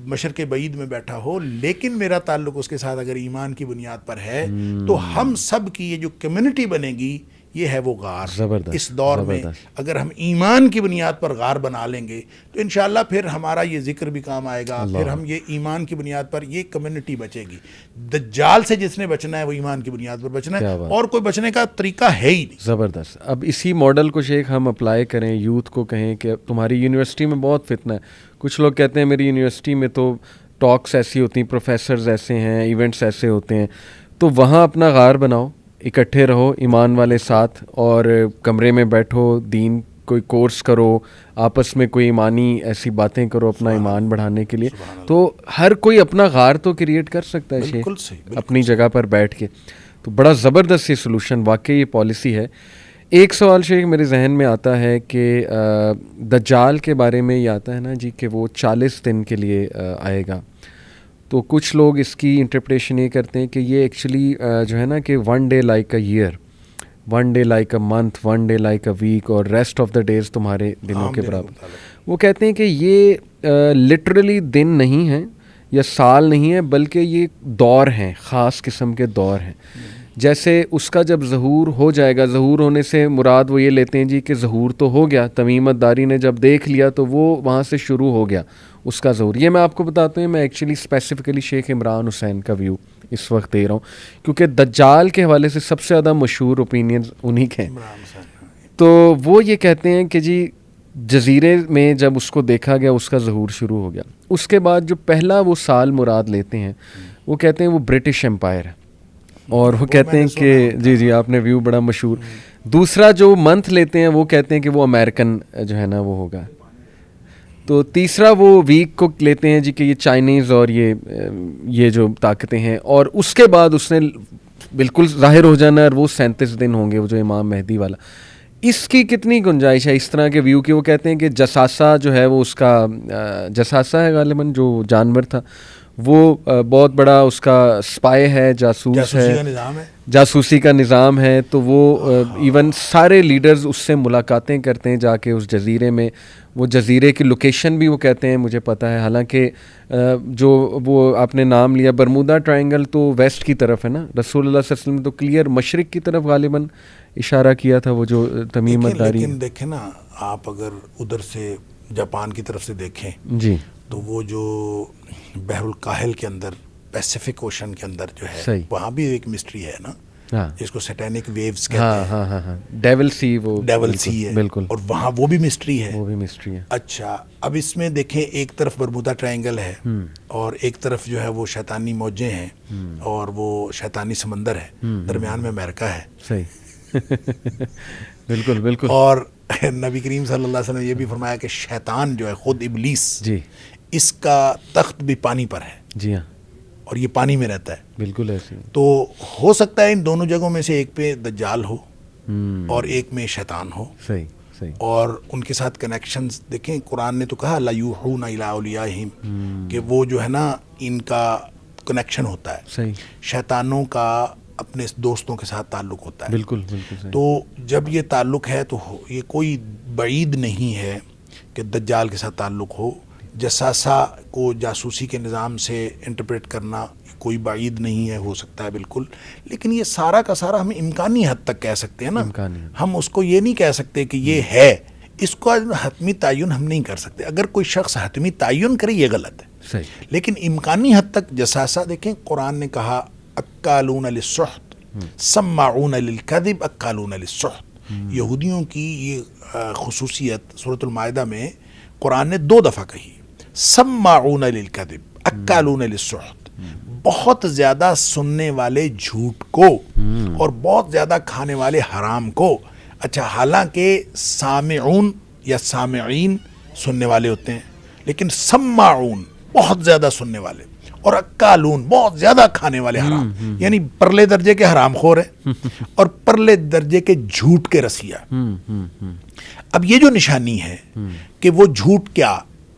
مشرق بعید میں بیٹھا ہو, لیکن میرا تعلق اس کے ساتھ اگر ایمان کی بنیاد پر ہے, تو ہم سب کی یہ جو کمیونٹی بنے گی یہ ہے وہ غار. زبردست. اس دور میں اگر ہم ایمان کی بنیاد پر غار بنا لیں گے تو انشاءاللہ پھر ہمارا یہ ذکر بھی کام آئے گا, پھر ہم یہ ایمان کی بنیاد پر یہ کمیونٹی بچے گی. دجال سے جس نے بچنا ہے وہ ایمان کی بنیاد پر بچنا ہے, اور کوئی بچنے کا طریقہ ہے ہی نہیں. زبردست. اب اسی ماڈل کو شیخ ہم اپلائی کریں, یوتھ کو کہیں کہ تمہاری یونیورسٹی میں بہت فتنہ ہے. کچھ لوگ کہتے ہیں میری یونیورسٹی میں تو ٹاکس ایسی ہوتی ہیں, پروفیسرز ایسے ہیں, ایونٹس ایسے ہوتے ہیں, تو وہاں اپنا غار بناؤ, اکٹھے رہو ایمان والے ساتھ, اور کمرے میں بیٹھو, دین کوئی کورس کرو, آپس میں کوئی ایمانی ایسی باتیں کرو اپنا ایمان بڑھانے کے لیے. تو ہر کوئی اپنا غار تو کریٹ کر سکتا ہے شیخ اپنی جگہ پر بیٹھ کے. تو بڑا زبردست یہ سلوشن, واقعی یہ پالیسی ہے. ایک سوال شیخ میرے ذہن میں آتا ہے کہ دجال کے بارے میں یہ آتا ہے نا جی کہ وہ 40 دن کے لیے آئے گا. تو کچھ لوگ اس کی انٹرپریشن یہ کرتے ہیں کہ یہ ایکچولی جو ہے نا کہ 1 day like a year, 1 day like a month, 1 day like a week, اور ریسٹ آف دا ڈیز تمہارے دنوں کے برابر. وہ کہتے ہیں کہ یہ لٹرلی دن نہیں ہیں یا سال نہیں ہے, بلکہ یہ دور ہیں, خاص قسم کے دور ہیں. جیسے اس کا جب ظہور ہو جائے گا, ظہور ہونے سے مراد وہ یہ لیتے ہیں جی کہ ظہور تو ہو گیا, تمیمت داری نے جب دیکھ لیا تو وہ وہاں سے شروع ہو گیا اس کا ظہور. یہ میں آپ کو بتاتا ہوں, میں ایکچولی اسپیسیفکلی شیخ عمران حسین کا ویو اس وقت دے رہا ہوں, کیونکہ دجال کے حوالے سے سب سے زیادہ مشہور اوپینینز انہی کے ہیں. تو وہ یہ کہتے ہیں کہ جی جزیرے میں جب اس کو دیکھا گیا اس کا ظہور شروع ہو گیا. اس کے بعد جو پہلا وہ سال مراد لیتے ہیں وہ کہتے ہیں وہ برٹش امپائر ہے, اور وہ کہتے ہیں کہ جی آپ نے ویو بڑا مشہور. دوسرا جو منتھ لیتے ہیں وہ کہتے ہیں کہ وہ امریکن جو ہے نا وہ ہوگا. تو تیسرا وہ ویک کو لیتے ہیں جی کہ یہ چائنیز اور یہ جو طاقتیں ہیں, اور اس کے بعد اس نے بالکل ظاہر ہو جانا ہے, اور وہ 37 دن ہوں گے وہ جو امام مہدی والا. اس کی کتنی گنجائش ہے اس طرح کے ویو کی؟ وہ کہتے ہیں کہ جساسہ جو ہے وہ اس کا جساسہ ہے غالباً جو جانور تھا, وہ بہت بڑا اس کا اسپائی ہے, جاسوس ہے, جاسوسی کا نظام ہے. جاسوسی کا نظام ہے. تو وہ ایون سارے لیڈرز اس سے ملاقاتیں کرتے ہیں جا کے اس جزیرے میں. وہ جزیرے کی لوکیشن بھی وہ کہتے ہیں مجھے پتہ ہے, حالانکہ جو وہ آپ نے نام لیا برمودا ٹرائنگل تو ویسٹ کی طرف ہے نا, رسول اللہ صلی اللہ علیہ وسلم تو کلیئر مشرق کی طرف غالباً اشارہ کیا تھا وہ جو تمیم الداری. لیکن دیکھیں نا آپ اگر ادھر سے جاپان کی طرف سے دیکھیں جی تو وہ جو بحر الکاہل کے اندر پیسیفک اوشن کے اندر جو ہے صحیح, وہاں بھی ایک مسٹری ہے نا, ہاں جس کو سیٹینک ویوز کہتے ہاں ہیں. ہاں ہاں ہاں ڈیول سی, وہ ڈیول سی ہے بالکل, اور وہاں وہ بھی مسٹری ہے. وہ بھی مسٹری ہے. اچھا اب اس میں دیکھیں ایک طرف برمودا ٹرائنگل ہے اور ایک طرف جو ہے وہ شیطانی موجیں ہیں اور وہ شیطانی سمندر ہے, درمیان میں امریکہ ہے. صحیح بالکل بالکل. اور نبی کریم صلی اللہ علیہ وسلم نے یہ بھی فرمایا کہ شیطان جو ہے خود ابلیس جی اس کا تخت بھی پانی پر ہے, جی ہاں اور یہ پانی میں رہتا ہے. بالکل ایسے ہی. تو ہو سکتا ہے ان دونوں جگہوں میں سے ایک پہ دجال ہو اور ایک میں شیطان ہو, صحیح صحیح. اور ان کے ساتھ کنیکشنز دیکھیں, قرآن نے تو کہا لا یوحون الی اولیاءہم, کہ وہ جو ہے نا ان کا کنیکشن ہوتا ہے. صحیح, شیطانوں کا اپنے دوستوں کے ساتھ تعلق ہوتا ہے. بالکل بالکل صحیح. تو جب یہ تعلق ہے تو یہ کوئی بعید نہیں ہے کہ دجال کے ساتھ تعلق ہو. جساسہ کو جاسوسی کے نظام سے انٹرپریٹ کرنا کوئی بعید نہیں ہے, ہو سکتا ہے بالکل. لیکن یہ سارا کا سارا ہم امکانی حد تک کہہ سکتے ہیں نا, ہم اس کو یہ نہیں کہہ سکتے کہ یہ ہے. اس کو حتمی تعین ہم نہیں کر سکتے. اگر کوئی شخص حتمی تعین کرے یہ غلط ہے, صحیح. لیکن امکانی حد تک جساسہ دیکھیں, قرآن نے کہا اکالون للسحت سماعون للکذب اکالون للسحت. یہودیوں کی یہ خصوصیت سورۃ المائدہ میں قرآن نے 2 دفعہ کہی, سماعون للکذب اکالون للسحت, بہت زیادہ سننے والے جھوٹ کو اور بہت زیادہ کھانے والے حرام کو. اچھا حالانکہ سامعون یا سامعین سننے والے ہوتے ہیں, لیکن سماعون بہت زیادہ سننے والے اور اکالون بہت زیادہ کھانے والے حرام, یعنی پرلے درجے کے حرام خور ہیں اور پرلے درجے کے جھوٹ کے رسیا. اب یہ جو نشانی ہے کہ وہ جھوٹ کیا,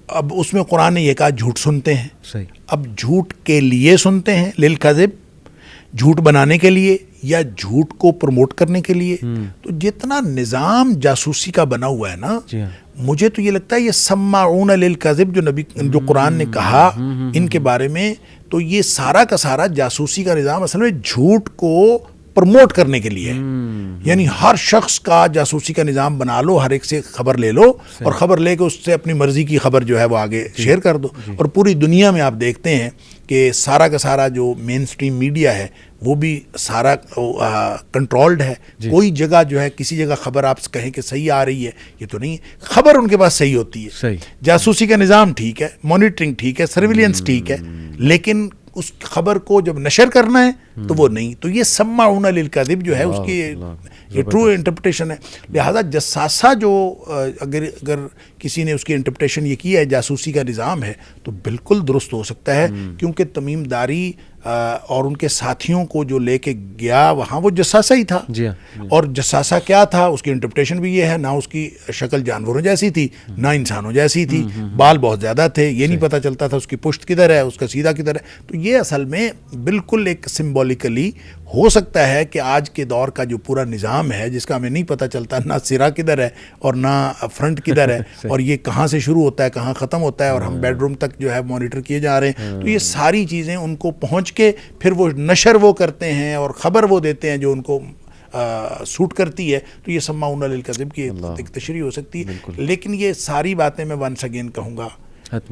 اب اس میں قرآن نے یہ کہا جھوٹ سنتے ہیں. صحیح. اب جھوٹ کے لیے سنتے ہیں, للکذب, جھوٹ بنانے کے لیے یا جھوٹ کو پروموٹ کرنے کے لیے. تو جتنا نظام جاسوسی کا بنا ہوا ہے نا, مجھے تو یہ لگتا ہے یہ سماعون للکذب جو قرآن نے کہا ان کے بارے میں, تو یہ سارا کا سارا جاسوسی کا نظام اصل میں جھوٹ کو پروموٹ کرنے کے لیے. یعنی ہر شخص کا جاسوسی کا نظام بنا لو, ہر ایک سے خبر لے لو اور خبر لے کے اس سے اپنی مرضی کی خبر جو ہے وہ آگے شیئر کر دو. اور پوری دنیا میں آپ دیکھتے ہیں کہ سارا کا سارا جو مین سٹریم میڈیا ہے وہ بھی سارا کنٹرولڈ ہے. کوئی جگہ جو ہے کسی جگہ خبر آپ کہیں کہ صحیح آ رہی ہے, یہ تو نہیں. خبر ان کے پاس صحیح ہوتی ہے, جاسوسی کا نظام ٹھیک ہے, مانیٹرنگ ٹھیک ہے, سرویلنس ٹھیک ہے, لیکن اس خبر کو جب نشر کرنا ہے تو وہ نہیں. تو یہ سماعون للکذب جو ہے اس کی یہ ٹرو انٹرپریٹیشن ہے. لہذا جساسہ جو اگر کسی نے اس کی انٹرپریٹیشن یہ کی ہے جاسوسی کا نظام ہے تو بالکل درست ہو سکتا ہے, کیونکہ تمیم داری اور ان کے ساتھیوں کو جو لے کے گیا وہاں وہ جساسہ ہی تھا. اور جساسہ کیا تھا, اس کی انٹرپریٹیشن بھی یہ ہے, نہ اس کی شکل جانوروں جیسی تھی نہ انسانوں جیسی تھی, بال بہت زیادہ تھے, یہ نہیں پتہ چلتا تھا اس کی پشت کدھر ہے, اس کا سیدھا کدھر ہے. تو یہ اصل میں بالکل ایک سمبولیکلی ہو سکتا ہے کہ آج کے دور کا جو پورا نظام ہے جس کا ہمیں نہیں پتہ چلتا نہ سرا کدھر ہے اور نہ فرنٹ کدھر ہے اور یہ کہاں سے شروع ہوتا ہے کہاں ختم ہوتا ہے, اور ہم بیڈ روم تک جو ہے مانیٹر کیے جا رہے ہیں. تو یہ ساری چیزیں ان کو پہنچ کے پھر وہ نشر وہ کرتے ہیں اور خبر وہ دیتے ہیں جو ان کو سوٹ کرتی ہے. تو یہ سماعون للکذب کی ایک تشریح ہو سکتی ہے. لیکن یہ ساری باتیں میں ونس اگین کہوں گا,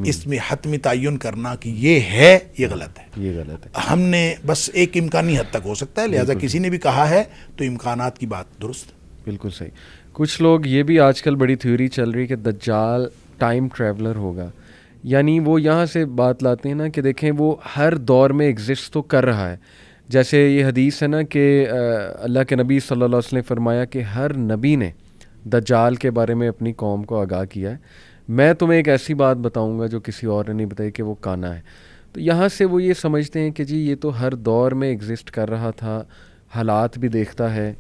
اس میں حتمی تعین کرنا کہ یہ ہے, یہ غلط ہے. یہ غلط ہے. ہم نے بس ایک امکانی حد تک ہو سکتا ہے, لہذا کسی نے بھی کہا ہے تو امکانات کی بات درست. بالکل صحیح. کچھ لوگ یہ بھی آج کل بڑی تھیوری چل رہی کہ دجال ٹائم ٹریولر ہوگا. یعنی وہ یہاں سے بات لاتے ہیں نا کہ دیکھیں وہ ہر دور میں ایگزسٹ تو کر رہا ہے. جیسے یہ حدیث ہے نا کہ اللہ کے نبی صلی اللہ علیہ وسلم نے فرمایا کہ ہر نبی نے دجال کے بارے میں اپنی قوم کو آگاہ کیا ہے. میں تمہیں ایک ایسی بات بتاؤں گا جو کسی اور نے نہیں بتائی کہ وہ کانا ہے. تو یہاں سے وہ یہ سمجھتے ہیں کہ جی یہ تو ہر دور میں ایگزسٹ کر رہا تھا, حالات بھی دیکھتا ہے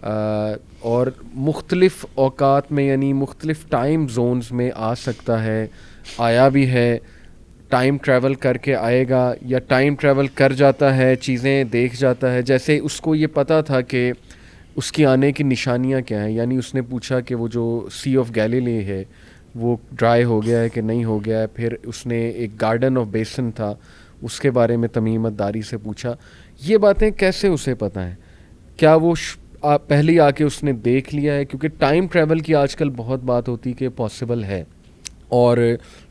اور مختلف اوقات میں یعنی مختلف ٹائم زونز میں آ سکتا ہے, آیا بھی ہے. ٹائم ٹریول کر کے آئے گا یا ٹائم ٹریول کر جاتا ہے, چیزیں دیکھ جاتا ہے. جیسے اس کو یہ پتہ تھا کہ اس کی آنے کی نشانیاں کیا ہیں, یعنی اس نے پوچھا کہ وہ جو سی آف گیلیلی ہے وہ ڈرائی ہو گیا ہے کہ نہیں ہو گیا ہے. پھر اس نے ایک گارڈن آف بیسن تھا, اس کے بارے میں تمیمت داری سے پوچھا. یہ باتیں کیسے اسے پتہ ہیں؟ کیا وہ پہلے آ کے اس نے دیکھ لیا ہے؟ کیونکہ ٹائم ٹریول کی آج کل بہت بات ہوتی کہ پاسبل ہے, اور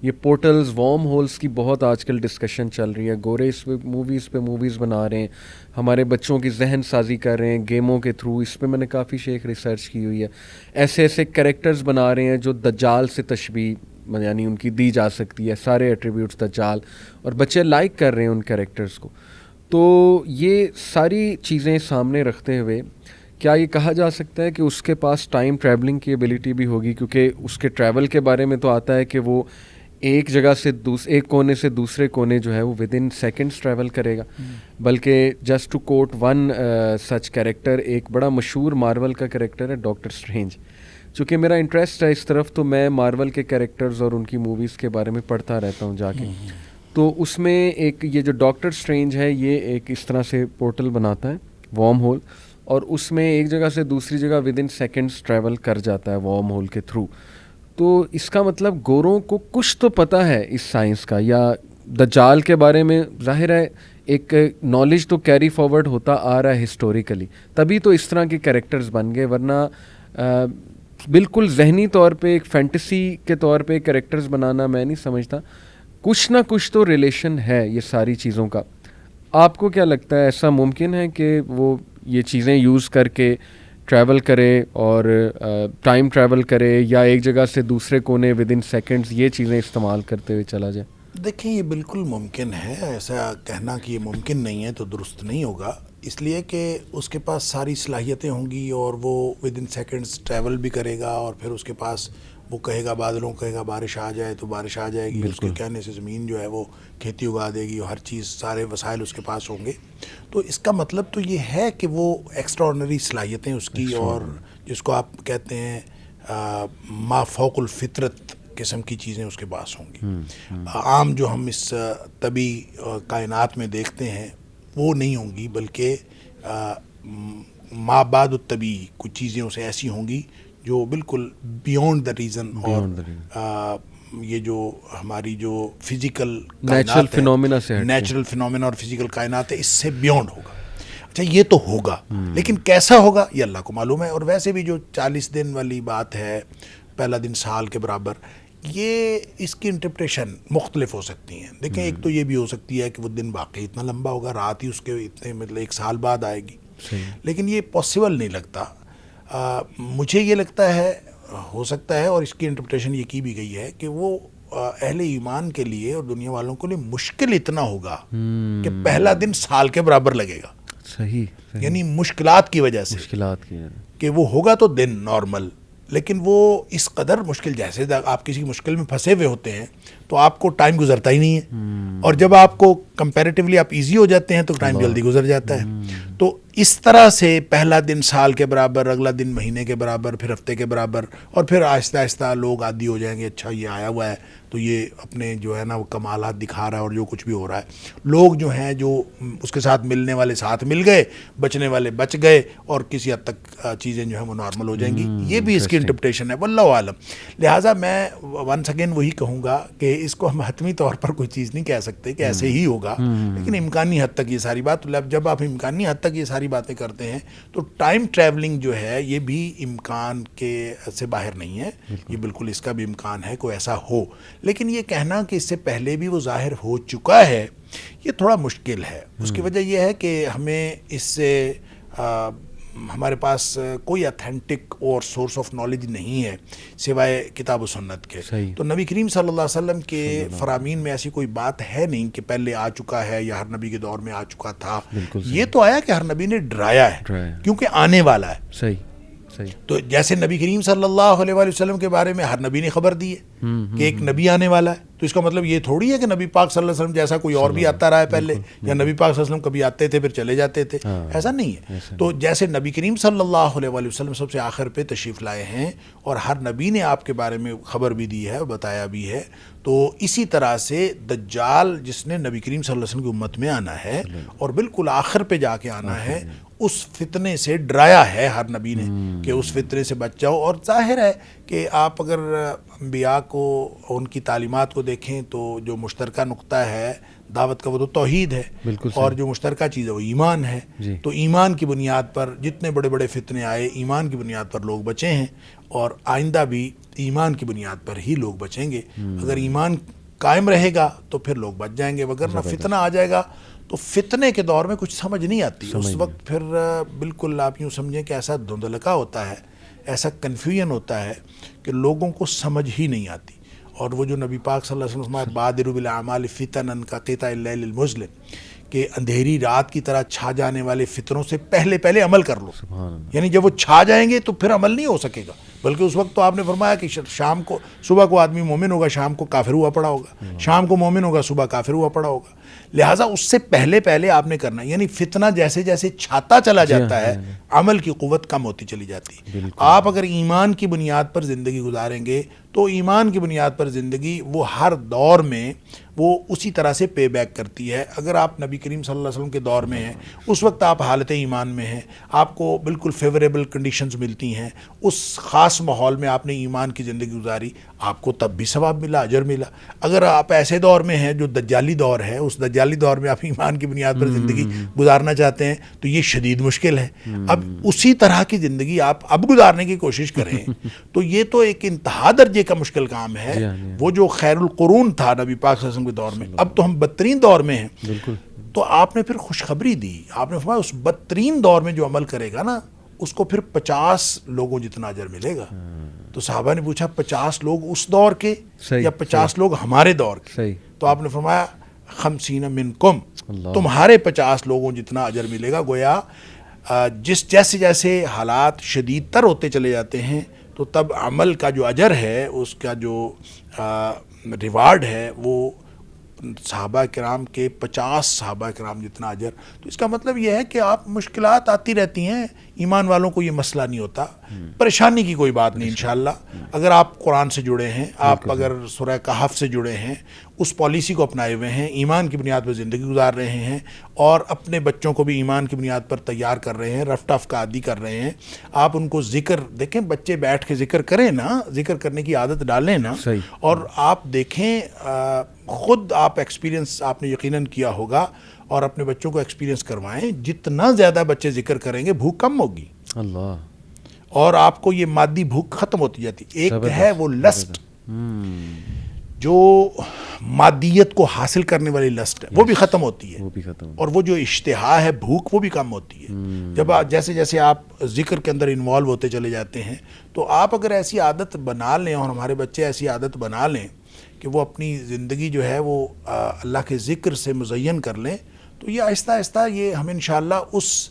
یہ پورٹلز, وارم ہولز کی بہت آج کل ڈسکشن چل رہی ہے. گورے اس پہ موویز بنا رہے ہیں, ہمارے بچوں کی ذہن سازی کر رہے ہیں گیموں کے تھرو. اس پہ میں نے کافی شیخ ریسرچ کی ہوئی ہے. ایسے کریکٹرز بنا رہے ہیں جو دجال سے تشبیہ یعنی ان کی دی جا سکتی ہے, سارے ایٹریبیوٹس دجال, اور بچے لائک کر رہے ہیں ان کریکٹرز کو. تو یہ ساری چیزیں سامنے رکھتے ہوئے کیا یہ کہا جا سکتا ہے کہ اس کے پاس ٹائم ٹریولنگ کی ایبلٹی بھی ہوگی؟ کیونکہ اس کے ٹریول کے بارے میں تو آتا ہے کہ وہ ایک جگہ سے ایک کونے سے دوسرے کونے جو ہے وہ ود ان سیکنڈس ٹریول کرے گا. بلکہ just to quote one such character, ایک بڑا مشہور مارول کا کریکٹر ہے ڈاکٹر اسٹرینج. چونکہ میرا انٹرسٹ ہے اس طرف, تو میں مارول کے کریکٹرز اور ان کی موویز کے بارے میں پڑھتا رہتا ہوں جا کے. تو اس میں ایک یہ جو ڈاکٹر اسٹرینج ہے یہ ایک اس طرح سے پورٹل بناتا ہے, وارم ہول, اور اس میں ایک جگہ سے دوسری جگہ ود ان سیکنڈس ٹریول کر جاتا ہے وارم ہول کے تھرو. تو اس کا مطلب گوروں کو کچھ تو پتہ ہے اس سائنس کا, یا دجال کے بارے میں ظاہر ہے ایک نالج تو کیری فارورڈ ہوتا آ رہا ہے ہسٹوریکلی, تبھی تو اس طرح کے کریکٹرز بن گئے. ورنہ بالکل ذہنی طور پہ ایک فینٹیسی کے طور پہ کریکٹرز بنانا میں نہیں سمجھتا. کچھ نہ کچھ تو ریلیشن ہے یہ ساری چیزوں کا. آپ کو کیا لگتا ہے, ایسا ممکن ہے کہ وہ یہ چیزیں یوز کر کے ٹریول کرے اور ٹائم ٹریول کرے, یا ایک جگہ سے دوسرے کونے ود ان سیکنڈز یہ چیزیں استعمال کرتے ہوئے چلا جائے؟ دیکھیں یہ بالکل ممکن ہے. ایسا کہنا کہ یہ ممکن نہیں ہے تو درست نہیں ہوگا, اس لیے کہ اس کے پاس ساری صلاحیتیں ہوں گی اور وہ ود ان سیکنڈز ٹریول بھی کرے گا, اور پھر اس کے پاس وہ کہے گا بادلوں کہے گا بارش آ جائے تو بارش آ جائے گی, اس کے کہنے سے زمین جو ہے وہ کھیتی اگا دے گی, اور ہر چیز سارے وسائل اس کے پاس ہوں گے. تو اس کا مطلب تو یہ ہے کہ وہ ایکسٹراڈنری صلاحیتیں اس کی, اور جس کو آپ کہتے ہیں ما فوق الفطرت قسم کی چیزیں اس کے پاس ہوں گی. عام جو ہم اس طبی کائنات میں دیکھتے ہیں وہ نہیں ہوں گی, بلکہ ما بعد الطبی کچھ چیزیں اسے ایسی ہوں گی جو بالکل بیونڈ دا ریزن, اور یہ جو ہماری جو فزیکل نیچرل فینومینا سے نیچرل فینومینا اور فزیکل کائنات ہے اس سے بیونڈ ہوگا. اچھا یہ تو ہوگا, لیکن کیسا ہوگا یہ اللہ کو معلوم ہے. اور ویسے بھی جو 40 دن والی بات ہے, پہلا دن سال کے برابر, یہ اس کی انٹرپریشن مختلف ہو سکتی ہیں. دیکھیں ایک تو یہ بھی ہو سکتی ہے کہ وہ دن واقعی اتنا لمبا ہوگا, رات ہی اس کے اتنے مطلب 1 سال بعد آئے گی, لیکن یہ پاسبل نہیں لگتا. مجھے یہ لگتا ہے ہو سکتا ہے, اور اس کی انٹرپریشن یہ کی بھی گئی ہے کہ وہ اہل ایمان کے لیے اور دنیا والوں کے لیے مشکل اتنا ہوگا کہ پہلا دن سال کے برابر لگے گا. صحیح. یعنی مشکلات کی وجہ سے, مشکلات کی کہ وہ ہوگا تو دن نارمل, لیکن وہ اس قدر مشکل, جیسے آپ کسی مشکل میں پھنسے ہوئے ہوتے ہیں تو آپ کو ٹائم گزرتا ہی نہیں ہے, اور جب آپ کو کمپیریٹیولی آپ ایزی ہو جاتے ہیں تو ٹائم جلدی گزر جاتا ہے. تو اس طرح سے پہلا دن سال کے برابر, اگلا دن مہینے کے برابر, پھر ہفتے کے برابر, اور پھر آہستہ آہستہ لوگ عادی ہو جائیں گے. اچھا یہ آیا ہوا ہے تو یہ اپنے جو ہے نا وہ کمالات دکھا رہا ہے, اور جو کچھ بھی ہو رہا ہے, لوگ جو ہیں جو اس کے ساتھ ملنے والے ساتھ مل گئے, بچنے والے بچ گئے, اور کسی حد تک چیزیں جو ہیں وہ نارمل ہو جائیں گی. یہ بھی اس کی انٹرپریشن ہے, واللہ عالم. لہٰذا میں ونس اگین وہی کہوں گا کہ اس کو ہم حتمی طور پر کوئی چیز نہیں کہہ سکتے کہ ایسے ہی ہوگا, لیکن امکانی حد تک یہ ساری بات, جب آپ امکانی حد تک یہ ساری باتیں کرتے ہیں تو ٹائم ٹریولنگ جو ہے یہ بھی امکان کے سے باہر نہیں ہے. یہ بالکل اس کا بھی امکان ہے کوئی ایسا ہو, لیکن یہ کہنا کہ اس سے پہلے بھی وہ ظاہر ہو چکا ہے یہ تھوڑا مشکل ہے. اس کی وجہ یہ ہے کہ ہمیں اس سے ہمارے پاس کوئی اتھینٹک اور سورس آف نالج نہیں ہے سوائے کتاب و سنت کے. تو نبی کریم صلی اللہ علیہ وسلم کے فرامین میں ایسی کوئی بات ہے نہیں کہ پہلے آ چکا ہے یا ہر نبی کے دور میں آ چکا تھا. یہ تو آیا کہ ہر نبی نے ڈرایا ہے کیونکہ آنے والا ہے. صحیح. تو جیسے نبی کریم صلی اللہ علیہ وسلم کے بارے میں ہر نبی نے خبر دی ہے کہ ایک نبی آنے والا ہے, تو اس کا مطلب یہ تھوڑی ہے کہ نبی پاک صلی اللہ علیہ وسلم جیسا کوئی اور بھی آتا رہا ہے پہلے، یا نبی پاک صلی اللہ علیہ وسلم کبھی آتے تھے پھر چلے جاتے تھے، ایسا نہیں ہے۔ تو جیسے نبی کریم صلی اللہ علیہ وآلہ وسلم سب سے آخر پہ تشریف لائے ہیں اور ہر نبی نے آپ کے بارے میں خبر بھی دی ہے اور بتایا بھی ہے، تو اسی طرح سے دجال جس نے نبی کریم صلی اللہ علیہ وسلم کی امت میں آنا ہے اور بالکل آخر پہ جا کے آنا ہے، اس فتنے سے ڈرایا ہے ہر نبی نے کہ اس فتنے سے بچ جاؤ۔ اور ظاہر ہے کہ آپ اگر انبیاء کو ان کی تعلیمات کو دیکھیں تو جو مشترکہ نقطہ ہے دعوت کا وہ تو توحید ہے، اور جو مشترکہ چیز ہے وہ ایمان ہے۔ تو ایمان کی بنیاد پر جتنے بڑے بڑے فتنے آئے، ایمان کی بنیاد پر لوگ بچے ہیں، اور آئندہ بھی ایمان کی بنیاد پر ہی لوگ بچیں گے۔ اگر ایمان قائم رہے گا تو پھر لوگ بچ جائیں گے، وگرنہ فتنہ آ جائے گا تو فتنے کے دور میں کچھ سمجھ نہیں آتی اس وقت، پھر بالکل آپ یوں سمجھیں کہ ایسا دھندلکا ہوتا ہے، ایسا کنفیوژن ہوتا ہے کہ لوگوں کو سمجھ ہی نہیں آتی۔ اور وہ جو نبی پاک صلی اللہ علیہ وسلم بادروا بالاعمال فتنا کقطع اللیل المظلم، کہ اندھیری رات کی طرح چھا جانے والے فتنوں سے پہلے عمل کر لو، یعنی جب وہ چھا جائیں گے تو پھر عمل نہیں ہو سکے گا، بلکہ اس وقت تو آپ نے فرمایا کہ شام کو صبح کو آدمی مومن ہوگا، شام کو کافر ہوا پڑا ہوگا، شام کو مومن ہوگا، صبح کافر ہوا پڑا ہوگا، لہٰذا اس سے پہلے آپ نے کرنا، یعنی فتنہ جیسے جیسے چھاتا چلا جاتا ہے عمل کی قوت کم ہوتی چلی جاتی ہے۔ آپ اگر ایمان کی بنیاد پر زندگی گزاریں گے تو ایمان کی بنیاد پر زندگی وہ ہر دور میں وہ اسی طرح سے پے بیک کرتی ہے۔ اگر آپ نبی کریم صلی اللہ علیہ وسلم کے دور میں ہیں، اس وقت آپ حالت ایمان میں ہیں، آپ کو بالکل فیوریبل کنڈیشنز ملتی ہیں، اس خاص ماحول میں آپ نے ایمان کی زندگی گزاری، آپ کو تب بھی ثواب ملا، اجر ملا۔ اگر آپ ایسے دور میں ہیں جو دجالی دور ہے، اس دجالی دور میں آپ ایمان کی بنیاد پر زندگی گزارنا چاہتے ہیں تو یہ شدید مشکل ہے۔ اب اسی طرح کی زندگی آپ اب گزارنے کی کوشش کریں تو یہ تو ایک انتہا درجے کا مشکل کام ہے۔ وہ جو خیر القرون تھا نبی پاک صلی اللہ علیہ وسلم کے دور میں، اب تو ہم بدترین دور میں ہیں۔ تو آپ نے پھر خوشخبری دی، آپ نے فرمایا اس بدترین دور میں جو عمل کرے گا نا اس کو پھر 50 لوگوں جتنا اجر ملے گا۔ تو صحابہ نے پوچھا 50 لوگ اس دور کے یا 50 لوگ ہمارے دور کے؟ تو آپ نے فرمایا 50 منکم، تمہارے 50 لوگوں جتنا اجر ملے گا۔ گویا جیسے جیسے حالات شدید تر ہوتے چلے جاتے ہیں تو تب عمل کا جو اجر ہے، اس کا جو ریوارڈ ہے، وہ صحابہ کرام کے 50 صحابہ کرام جتنا اجر۔ تو اس کا مطلب یہ ہے کہ آپ مشکلات آتی رہتی ہیں، ایمان والوں کو یہ مسئلہ نہیں ہوتا، پریشانی کی کوئی بات نہیں انشاءاللہ۔ اگر آپ قرآن سے جڑے ہیں، آپ اگر سورہ کہف سے جڑے ہیں، اس پالیسی کو اپنائے ہوئے ہیں، ایمان کی بنیاد پر زندگی گزار رہے ہیں، اور اپنے بچوں کو بھی ایمان کی بنیاد پر تیار کر رہے ہیں، رف ٹف کا عادی کر رہے ہیں، آپ ان کو ذکر دیکھیں، بچے بیٹھ کے ذکر کریں نا، ذکر کرنے کی عادت ڈالیں نا، اور آپ دیکھیں خود آپ ایکسپیرینس آپ نے یقیناً کیا ہوگا، اور اپنے بچوں کو ایکسپیرینس کروائیں، جتنا زیادہ بچے ذکر کریں گے بھوک کم ہوگی، اللہ، اور آپ کو یہ مادی بھوک ختم ہوتی جاتی۔ ایک ہے وہ لسٹ، جو مادیت کو حاصل کرنے والی لسٹ ہے، وہ بھی ختم ہوتی ہے، اور وہ جو اشتہا ہے، بھوک، وہ بھی کم ہوتی ہے جب جیسے جیسے آپ ذکر کے اندر انوالو ہوتے چلے جاتے ہیں۔ تو آپ اگر ایسی عادت بنا لیں، اور ہمارے بچے ایسی عادت بنا لیں کہ وہ اپنی زندگی جو ہے وہ اللہ کے ذکر سے مزین کر لیں، تو یہ آہستہ آہستہ یہ ہم انشاءاللہ اس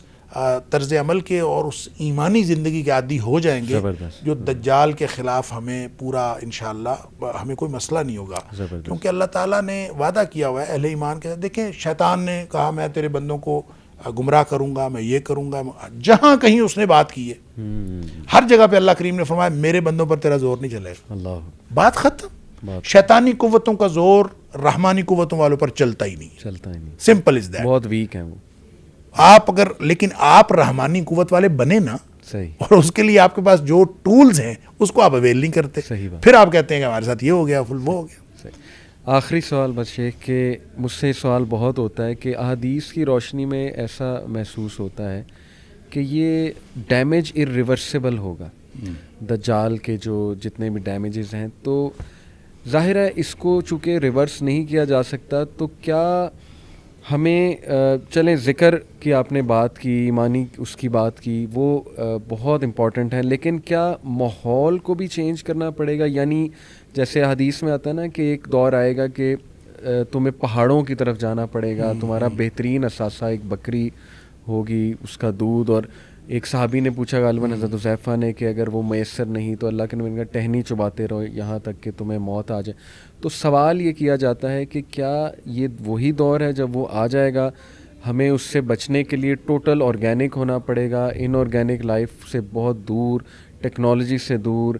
طرز عمل کے اور اس ایمانی زندگی کے عادی ہو جائیں گے جو دجال کے خلاف ہمیں پورا انشاءاللہ ہمیں کوئی مسئلہ نہیں ہوگا، کیونکہ اللہ تعالیٰ نے وعدہ کیا ہوا ہے اہل ایمان کے ساتھ۔ دیکھیں شیطان نے کہا میں تیرے بندوں کو گمراہ کروں گا، میں یہ کروں گا، جہاں کہیں اس نے بات کی ہے، ہر جگہ پہ اللہ کریم نے فرمایا میرے بندوں پر تیرا زور نہیں چلے گا، بات ختم۔ شیطانی قوتوں کا زور رحمانی قوتوں والوں پر چلتا ہی نہیں، سمپل از دیٹ، بہت ویک ہیں وہ۔ آپ اگر لیکن آپ رحمانی قوت والے بنے نا، اور اس کے لیے آپ کے پاس جو ٹولز ہیں اس کو آپ اویل نہیں کرتے، پھر آپ کہتے ہیں کہ ہمارے ساتھ یہ ہو گیا، وہ ہو گیا۔ آخری سوال بس شیخ کہ مجھ سے سوال بہت ہوتا ہے کہ احادیث کی روشنی میں ایسا محسوس ہوتا ہے کہ یہ ڈیمیج irreversible ہوگا، دجال کے جو جتنے بھی ڈیمیجز ہیں، تو ظاہر ہے اس کو چونکہ ریورس نہیں کیا جا سکتا، تو کیا ہمیں چلیں ذکر کی آپ نے بات کی، ایمانی اس کی بات کی، وہ بہت امپورٹنٹ ہے، لیکن کیا ماحول کو بھی چینج کرنا پڑے گا؟ یعنی جیسے حدیث میں آتا ہے نا کہ ایک دور آئے گا کہ تمہیں پہاڑوں کی طرف جانا پڑے گا، تمہارا بہترین اثاثہ ایک بکری ہوگی، اس کا دودھ، اور ایک صحابی نے پوچھا غالباً حضرت حذیفہ نے کہ اگر وہ میسر نہیں تو اللہ کے نبی نے کہا ٹہنی چباتے رہو یہاں تک کہ تمہیں موت آ جائے. تو سوال یہ کیا جاتا ہے کہ کیا یہ وہی دور ہے جب وہ آ جائے گا؟ ہمیں اس سے بچنے کے لیے ٹوٹل آرگینک ہونا پڑے گا, ان آرگینک لائف سے بہت دور, ٹیکنالوجی سے دور,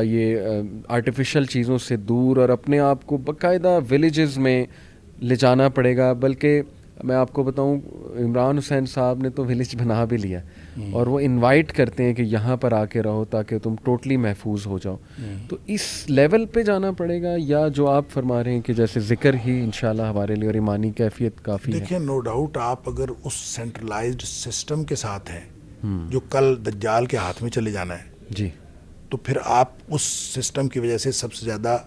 یہ آرٹیفیشل چیزوں سے دور, اور اپنے آپ کو باقاعدہ ولیجز میں لے جانا پڑے گا. بلکہ میں آپ کو بتاؤں عمران حسین صاحب نے تو ولیج بنا بھی لیا, اور وہ انوائٹ کرتے ہیں کہ یہاں پر آ کے رہو تاکہ تم ٹوٹلی محفوظ ہو جاؤ. تو اس لیول پہ جانا پڑے گا, یا جو آپ فرما رہے ہیں کہ جیسے ذکر ہی انشاءاللہ ہمارے لیے اور ایمانی کیفیت کافی ہے؟ دیکھیں نو ڈاؤٹ آپ اگر اس سینٹرلائزڈ سسٹم کے ساتھ ہیں جو کل دجال کے ہاتھ میں چلے جانا ہے جی, تو پھر آپ اس سسٹم کی وجہ سے سب سے زیادہ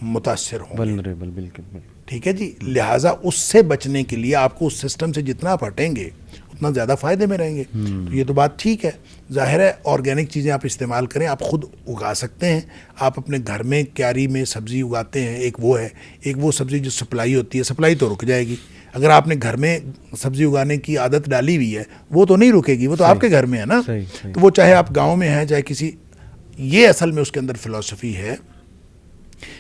متاثر ہوں گے. ولنریبل, بالکل. ٹھیک ہے جی, لہٰذا اس سے بچنے کے لیے آپ کو اس سسٹم سے جتنا آپ ہٹیں گے اتنا زیادہ فائدے میں رہیں گے. تو یہ تو بات ٹھیک ہے, ظاہر ہے آرگینک چیزیں آپ استعمال کریں, آپ خود اگا سکتے ہیں. آپ اپنے گھر میں کیاری میں سبزی اگاتے ہیں, ایک وہ سبزی جو سپلائی ہوتی ہے, سپلائی تو رک جائے گی. اگر آپ نے گھر میں سبزی اگانے کی عادت ڈالی ہوئی ہے وہ تو نہیں رکے گی, وہ تو آپ کے گھر میں ہے نا. تو وہ چاہے آپ گاؤں میں ہیں چاہے کسی, یہ اصل میں اس کے اندر فلسفی ہے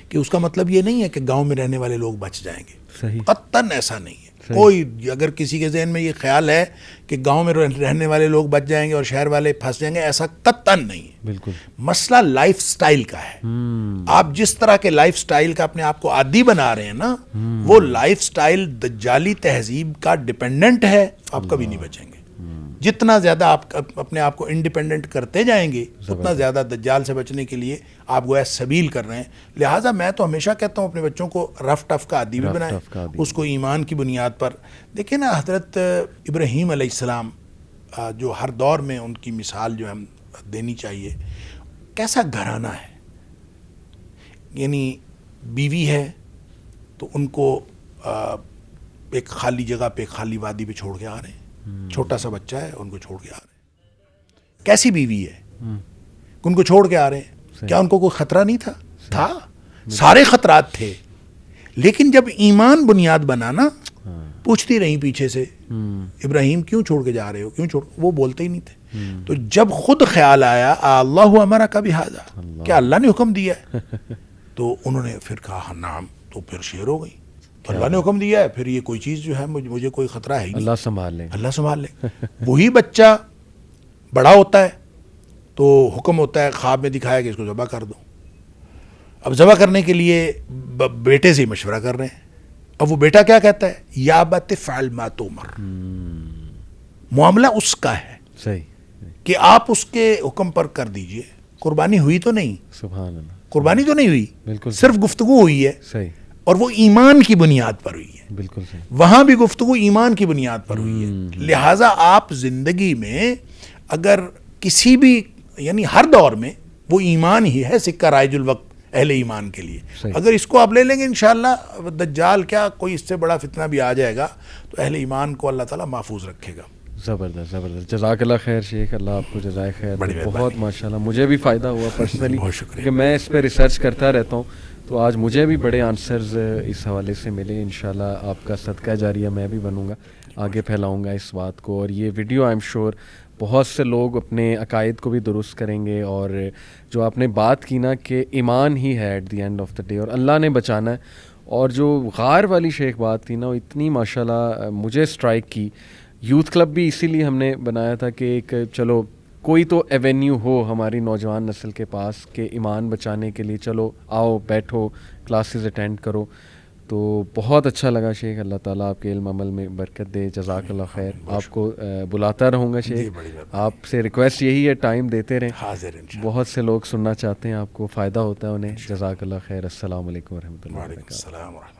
کہ اس کا مطلب یہ نہیں ہے کہ گاؤں میں رہنے والے لوگ بچ جائیں گے. قطعاً ایسا نہیں ہے. کوئی اگر کسی کے ذہن میں یہ خیال ہے کہ گاؤں میں رہنے والے لوگ بچ جائیں گے اور شہر والے پھنس جائیں گے, ایسا قطعاً نہیں ہے. بالکل. مسئلہ لائف سٹائل کا ہے. آپ جس طرح کے لائف سٹائل کا اپنے آپ کو عادی بنا رہے ہیں نا, وہ لائف سٹائل دجالی تہذیب کا ڈیپینڈنٹ ہے, آپ کبھی نہیں بچیں گے. جتنا زیادہ آپ اپنے آپ کو انڈیپینڈنٹ کرتے جائیں گے اتنا زیادہ دجال سے بچنے کے لیے آپ گویا سبیل کر رہے ہیں. لہٰذا میں تو ہمیشہ کہتا ہوں اپنے بچوں کو رف ٹف کا عادی بھی بنائیں, اس کو ایمان کی بنیاد پر. دیکھیں نا حضرت ابراہیم علیہ السلام, جو ہر دور میں ان کی مثال جو ہم دینی چاہیے, کیسا گھرانہ ہے. یعنی بیوی ہے تو ان کو ایک خالی جگہ پہ, خالی وادی پہ چھوڑ کے آ رہے ہیں. چھوٹا سا بچہ ہے, ان کو چھوڑ کے آ رہے ہیں. کیسی بیوی ہے, ان کو چھوڑ کے آ رہے ہیں. کیا ان کو کوئی خطرہ نہیں تھا؟ سارے خطرات تھے. لیکن جب ایمان بنیاد بنانا, پوچھتی رہیں پیچھے سے ابراہیم کیوں چھوڑ کے جا رہے ہو, کیوں چھوڑ, وہ بولتے ہی نہیں تھے. تو جب خود خیال آیا اللہ ہمارا کا بہذا, کیا اللہ نے حکم دیا ہے, تو انہوں نے پھر کہا نعم, تو پھر شیر ہو گئی. تو اللہ نے حکم دیا ہے, پھر یہ کوئی چیز جو ہے مجھے کوئی خطرہ ہے ہی نہیں, اللہ سنبھال لے, اللہ سنبھال لے. وہی بچہ بڑا ہوتا ہے تو حکم ہوتا ہے, خواب میں دکھایا کہ اس کو ذبح کر دو. اب ذبح کرنے کے لیے بیٹے سے مشورہ کر رہے ہیں. اب وہ بیٹا کیا کہتا ہے, یا ابت فعل ما تؤمر. معاملہ اس کا ہے صحیح کہ آپ اس کے حکم پر کر دیجئے. قربانی ہوئی تو نہیں, سبحان اللہ, قربانی تو نہیں ہوئی, بالکل صرف گفتگو ہوئی ہے. صحیح, اور وہ ایمان کی بنیاد پر ہوئی ہے. بالکل صحیح. وہاں بھی گفتگو ایمان کی بنیاد پر ہوئی ہے. لہٰذا آپ زندگی میں اگر کسی بھی, یعنی ہر دور میں وہ ایمان ہی ہے سکہ رائج الوقت اہل ایمان کے لیے. اگر اس کو آپ لے لیں گے انشاءاللہ, دجال کیا کوئی اس سے بڑا فتنہ بھی آ جائے گا تو اہل ایمان کو اللہ تعالیٰ محفوظ رکھے گا. زبردست زبردست, جزاک اللہ خیر شیخ, اللہ آپ کو جزائے خیر. بہت ماشاءاللہ, مجھے بھی فائدہ ہوا پرسنلی, کیونکہ میں اس پہ ریسرچ کرتا رہتا ہوں, تو آج مجھے بھی بڑے آنسرز اس حوالے سے ملے. انشاءاللہ آپ کا صدقہ جاریہ میں بھی بنوں گا, آگے پھیلاؤں گا اس بات کو. اور یہ ویڈیو آئی ایم شیور بہت سے لوگ اپنے عقائد کو بھی درست کریں گے. اور جو آپ نے بات کی نا کہ ایمان ہی ہے at the end of the day, اور اللہ نے بچانا ہے. اور جو غار والی شیخ بات تھی نا, وہ اتنی ماشاءاللہ مجھے اسٹرائک کی. یوتھ کلب بھی اسی لیے ہم نے بنایا تھا کہ ایک چلو کوئی تو ایونیو ہو ہماری نوجوان نسل کے پاس کہ ایمان بچانے کے لیے چلو آؤ بیٹھو کلاسز اٹینڈ کرو. تو بہت اچھا لگا شیخ, اللہ تعالیٰ آپ کے علم عمل میں برکت دے, جزاک اللہ خیر. آپ کو بلاتا رہوں گا شیخ, آپ سے ریکویسٹ یہی ہے ٹائم دیتے رہیں, حاضر. بہت سے لوگ سننا چاہتے ہیں, آپ کو فائدہ ہوتا ہے انہیں. جزاک اللہ خیر. السلام علیکم ورحمۃ اللہ وبرکاتہ. السلام.